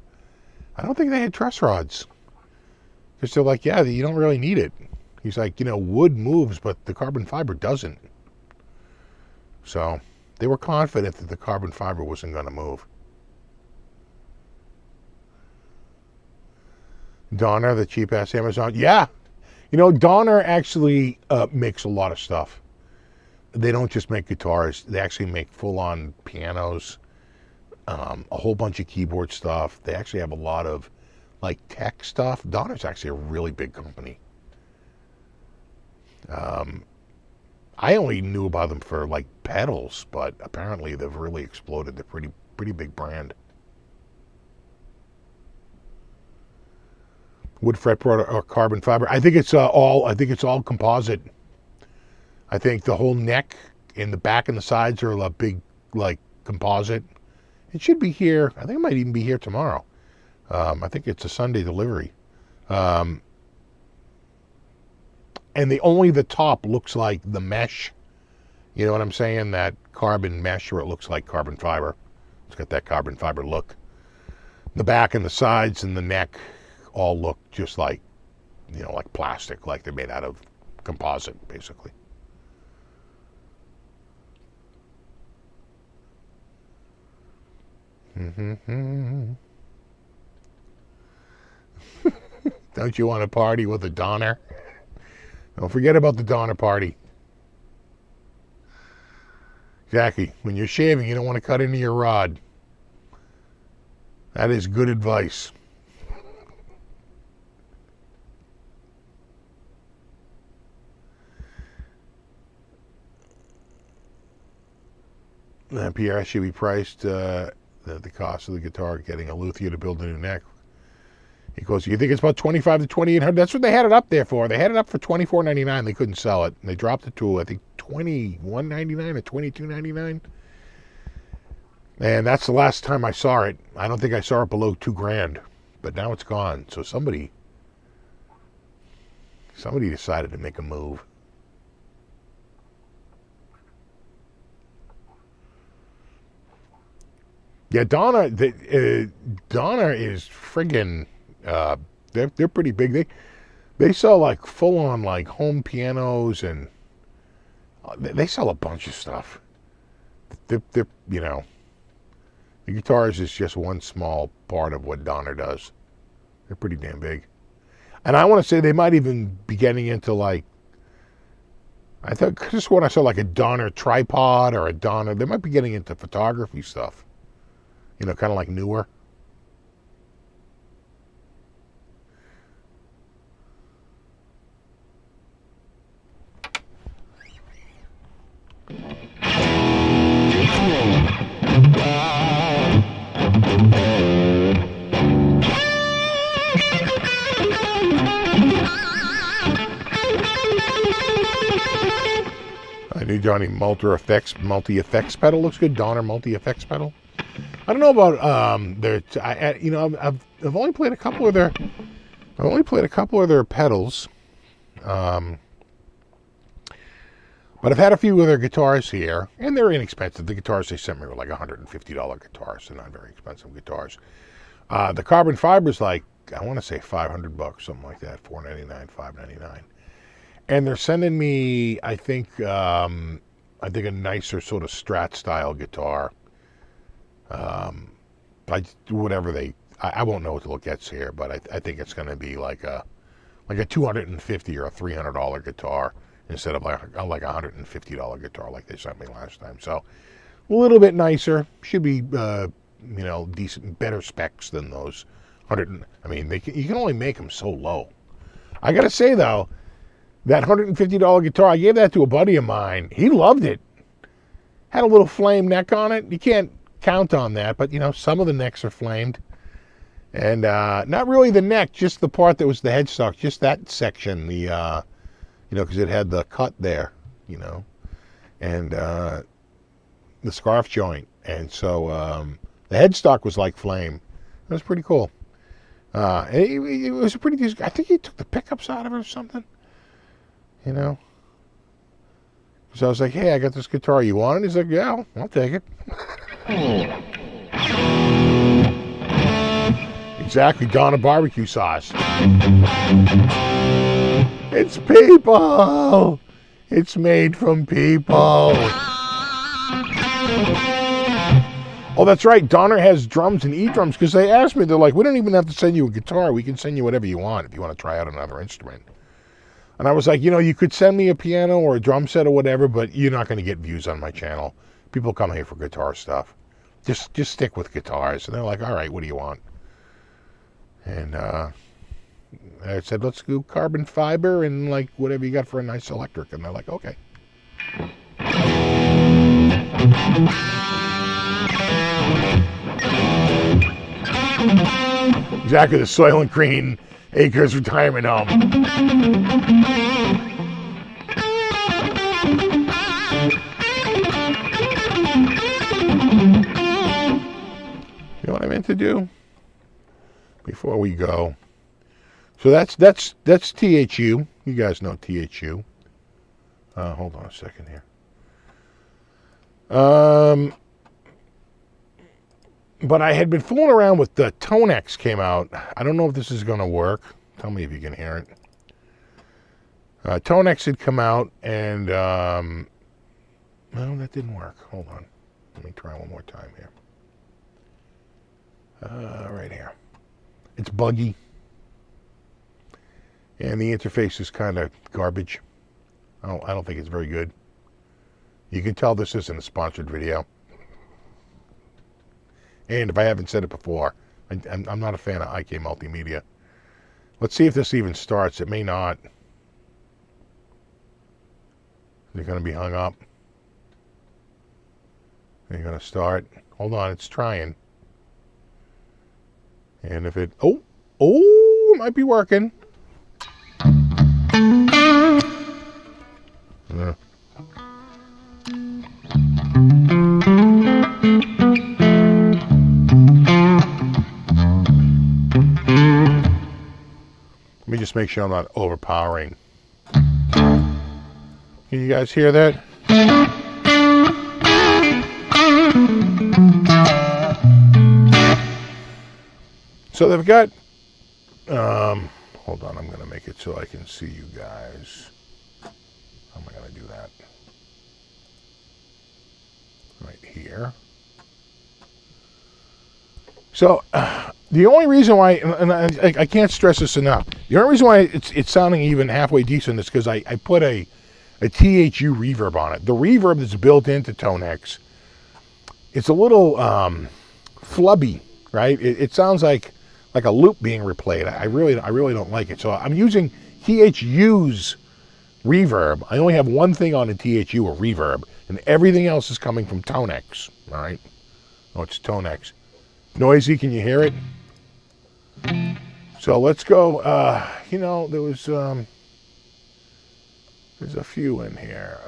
I don't think they had truss rods. Because they're like, yeah, you don't really need it. He's like, wood moves, but the carbon fiber doesn't. So they were confident that the carbon fiber wasn't going to move. Donner, the cheap-ass Amazon. Yeah. Donner actually makes a lot of stuff. They don't just make guitars. They actually make full-on pianos, a whole bunch of keyboard stuff. They actually have a lot of, tech stuff. Donner's actually a really big company. I only knew about them for, pedals, but apparently they've really exploded. They're pretty big brand. Wood fretboard or carbon fiber. I think it's all composite. I think the whole neck and the back and the sides are a big composite. It should be here. I think it might even be here tomorrow. I think it's a Sunday delivery. And only the top looks like the mesh. You know what I'm saying? That carbon mesh where it looks like carbon fiber. It's got that carbon fiber look. The back and the sides and the neck all look just like plastic, like they're made out of composite, basically. Don't you want to party with a Donner? Don't forget about the Donner party. Jackie, when you're shaving, you don't want to cut into your rod. That is good advice. The PRS should be priced the cost of the guitar getting a luthier to build a new neck. He goes, you think it's about $2,500 to $2,800? That's what they had it up there for. They had it up for $24.99. They couldn't sell it. And they dropped it to, I think, $21.99 or $22.99. And that's the last time I saw it. I don't think I saw it below $2,000. But now it's gone. So somebody decided to make a move. Yeah, Donner is friggin'. They're pretty big. They sell full on home pianos, and they sell a bunch of stuff. They're the guitars is just one small part of what Donner does. They're pretty damn big, and I want to say they might even be getting into I thought just when I saw a Donner tripod or a Donner, they might be getting into photography stuff. Kind of like newer. I knew Johnny multi effects pedal looks good. Donner multi effects pedal. I don't know about their. I've only played a couple of their. I've only played a couple of their pedals. But I've had a few of their guitars here, and they're inexpensive. The guitars they sent me were like $150 guitars. They're not very expensive guitars. The carbon fiber's like, I want to say $500, something like that, $499, $599. And they're sending me, I think a nicer sort of Strat style guitar. I won't know until it gets here, but I think it's going to be like a $250 or a $300 guitar instead of like a $150 guitar like they sent me last time. So a little bit nicer. Should be decent, better specs than those 100. I mean, you can only make them so low. I got to say though, that $150 guitar, I gave that to a buddy of mine. He loved it. Had a little flame neck on it. You can't count on that, but some of the necks are flamed. And not really the neck, just the part that was the headstock, just that section, because it had the cut there, and the scarf joint. And so the headstock was like flame. It was pretty cool. It was a pretty decent. I think he took the pickups out of it or something. So I was like, hey, I got this guitar. You want it? He's like, yeah, I'll take it. Exactly, Donna barbecue sauce. It's people. It's made from people. Oh, that's right. Donner has drums and E-drums because they asked me. They're like, we don't even have to send you a guitar. We can send you whatever you want if you want to try out another instrument. And I was like, you could send me a piano or a drum set or whatever, but you're not going to get views on my channel. People come here for guitar stuff. Just stick with guitars. And they're like, all right, what do you want? And I said, let's do carbon fiber and like whatever you got for a nice electric. And they're like, okay. Exactly, the Soil and Green Acres Retirement Home. You know what I meant to do before we go? So that's THU. You guys know THU. Hold on a second here. But I had been fooling around with the Tonex came out. I don't know if this is going to work. Tell me if you can hear it. Tonex had come out, and no, that didn't work. Hold on. Let me try one more time here. Right here. It's buggy. And the interface is kind of garbage. I don't think it's very good. You can tell this isn't a sponsored video. And if I haven't said it before, I'm not a fan of IK Multimedia. Let's see if this even starts. It may not. Is it going to be hung up? Are you going to start? Hold on, it's trying. And if it... Oh, it might be working. Let me just make sure I'm not overpowering. Can you guys hear that? So they've got, hold on, I'm going to make it so I can see you guys. How am I going to do that? Right here. So the only reason why, and I can't stress this enough, the only reason why it's sounding even halfway decent is because I put a THU reverb on it. The reverb that's built into Tonex, it's a little flubby, right? It sounds like a loop being replayed. I really don't like it. So I'm using THU's reverb. I only have one thing on the THU, a reverb, and everything else is coming from Tonex. All right. Oh, it's Tonex. Noisy, can you hear it? So let's go. There was There's a few in here.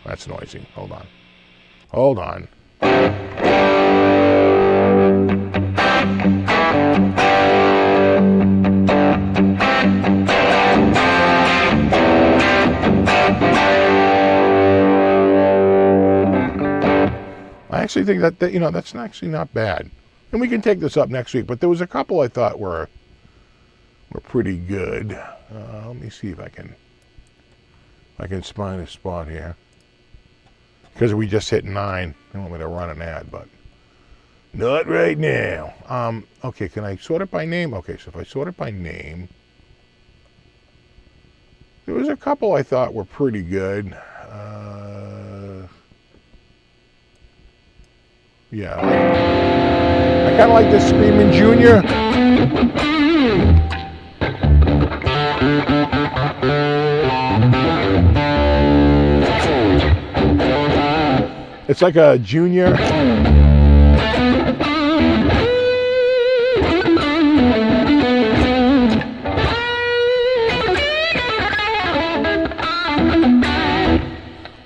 That's noisy. Hold on. Hold on. I actually think that that's actually not bad. And we can take this up next week, but there was a couple I thought were pretty good. Let me see if I can find a spot here. Because we just hit 9. They want me to run an ad, but not right now. Okay, can I sort it by name? Okay, so if I sort it by name, there was a couple I thought were pretty good. Yeah, I kind of like this Screaming Junior. It's like a junior.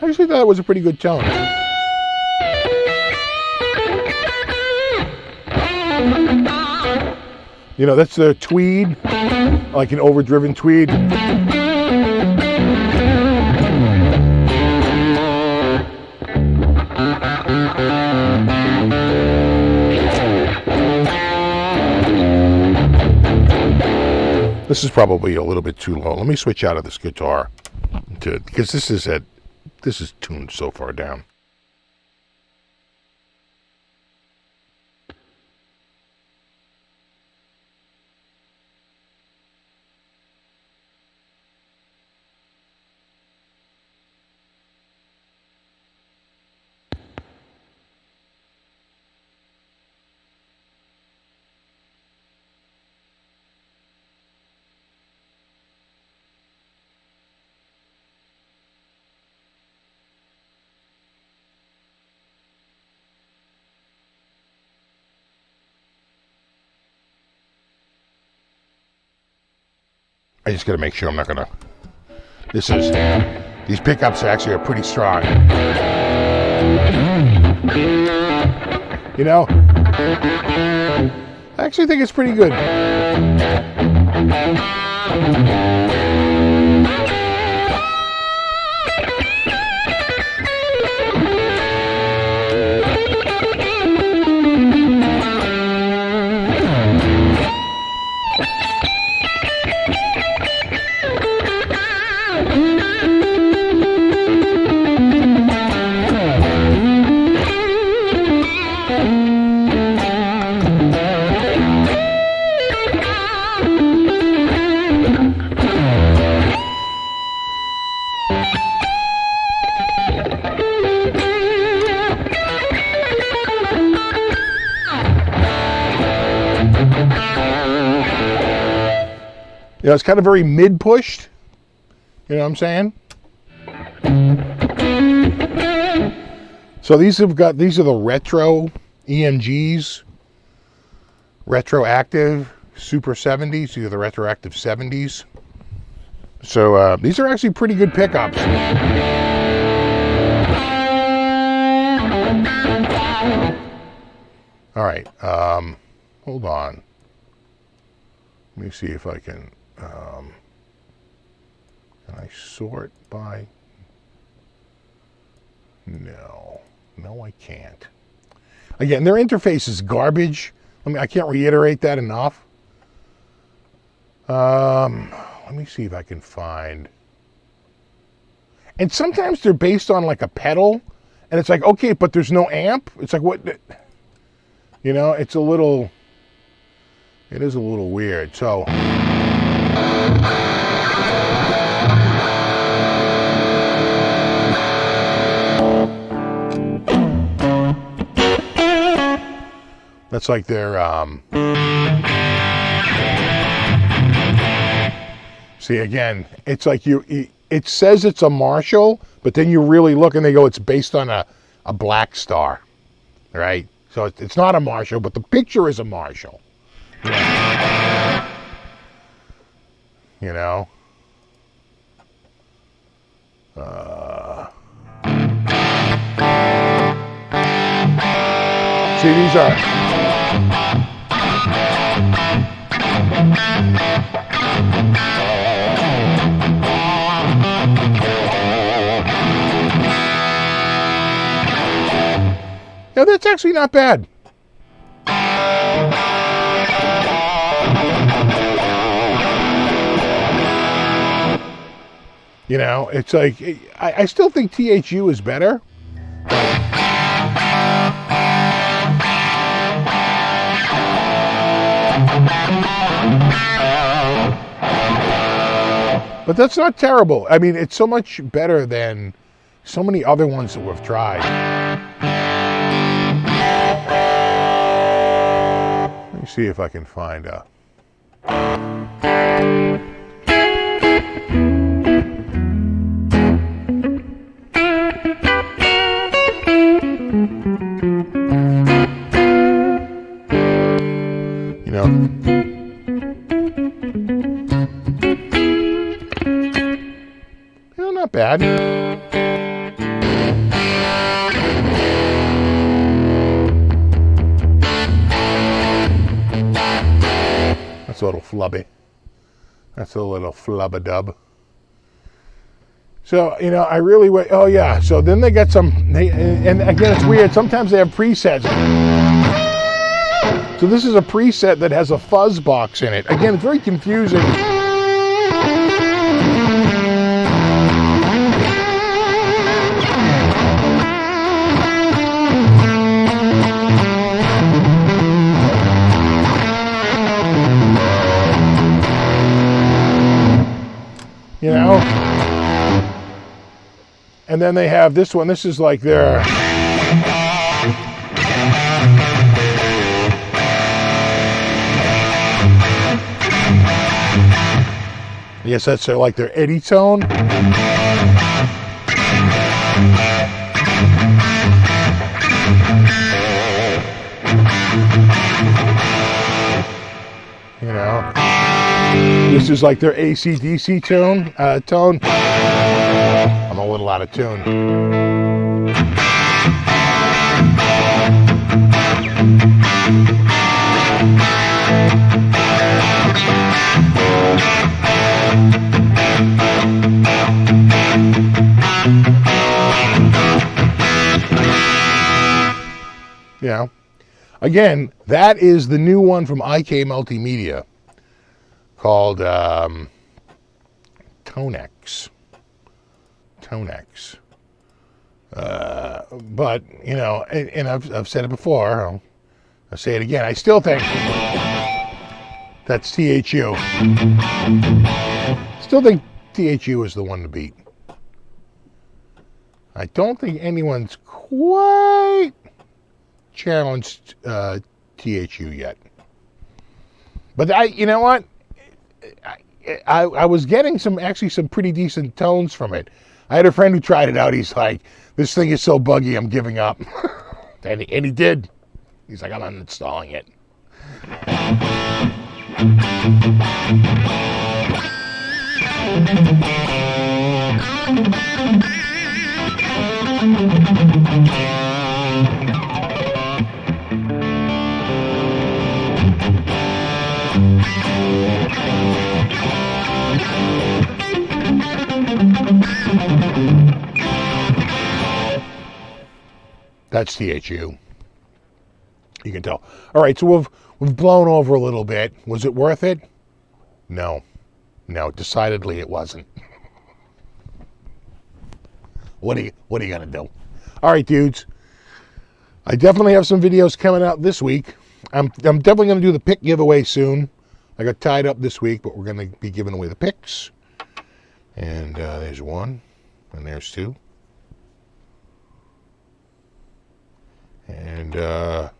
I actually thought it was a pretty good tone. You know, that's the tweed, like an overdriven tweed. This is probably a little bit too low. Let me switch out of this guitar because this is tuned so far down. I just got to make sure I'm not gonna. These pickups actually are pretty strong. You know, I actually think it's pretty good. You know, it's kind of very mid-pushed. You know what I'm saying? So these are the retro EMGs. Retroactive Super 70s. These are the retroactive 70s. So these are actually pretty good pickups. All right. Hold on. Let me see if I can I sort by? No, I can't. Again, their interface is garbage. I mean, I can't reiterate that enough. Let me see if I can find. And sometimes they're based on like a pedal, and it's like, okay, but there's no amp. It's like, what? You know, it is a little weird. So. That's like their, see again, it's like it says it's a Marshall, but then you really look and they go, it's based on a Black Star. right? So it's not a Marshall, but the picture is a Marshall. You know? See, these are... Yeah, that's actually not bad. You know, it's like, I still think THU is better. But that's not terrible. I mean, it's so much better than so many other ones that we've tried. Let me see if I can find a... You know... Not bad. That's a little flubby. That's a little flub-a-dub. So, you know, I really wait. Oh, yeah. So then they got some, and again, it's weird. Sometimes they have presets. So this is a preset that has a fuzz box in it. Again, it's very confusing. You know? And then they have this one. This is like their... Yes, that's like their eddy tone. You know? This is like their AC/DC tone. I'm a little out of tune. Yeah. Again, that is the new one from IK Multimedia, called Tonex. But, you know, and I've said it before, I'll say it again, I still think that's THU. Still think THU is the one to beat. I don't think anyone's quite challenged THU yet. But you know what? I was getting some pretty decent tones from it. I had a friend who tried it out. He's like, this thing is so buggy, I'm giving up. and he did. He's like, I'm uninstalling it. That's THU. You can tell. All right, so we've blown over a little bit. Was it worth it? No, decidedly it wasn't. What are you gonna do? All right, dudes. I definitely have some videos coming out this week. I'm definitely gonna do the pick giveaway soon. I got tied up this week, but we're gonna be giving away the picks. And there's one, and there's two. And there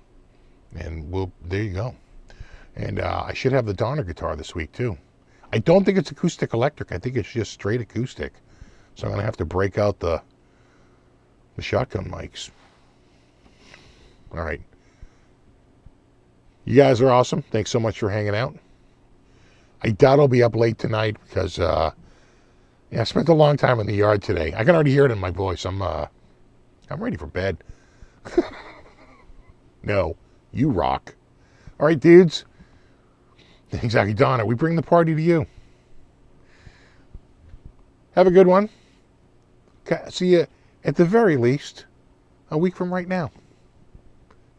you go. And I should have the Donner guitar this week too. I don't think it's acoustic electric. I think it's just straight acoustic. So I'm gonna have to break out the shotgun mics. All right. You guys are awesome. Thanks so much for hanging out. I doubt I'll be up late tonight because I spent a long time in the yard today. I can already hear it in my voice. I'm ready for bed. No, you rock. All right, dudes. Exactly, Donna. We bring the party to you. Have a good one. See you at the very least a week from right now.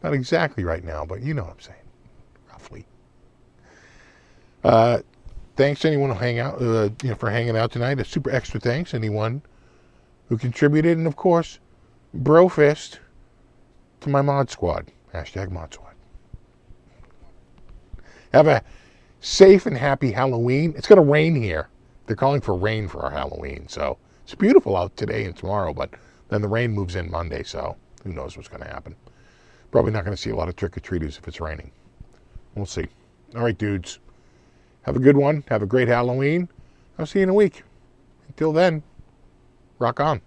Not exactly right now, but you know what I'm saying. Roughly. Thanks to anyone who for hanging out tonight. A super extra thanks anyone who contributed, and of course, brofist to my mod squad. Hashtag mod squad. Have a safe and happy Halloween. It's going to rain here. They're calling for rain for our Halloween, so it's beautiful out today and tomorrow, but then the rain moves in Monday, so who knows what's going to happen. Probably not going to see a lot of trick-or-treaters if it's raining. We'll see. All right, dudes. Have a good one. Have a great Halloween. I'll see you in a week. Until then, rock on.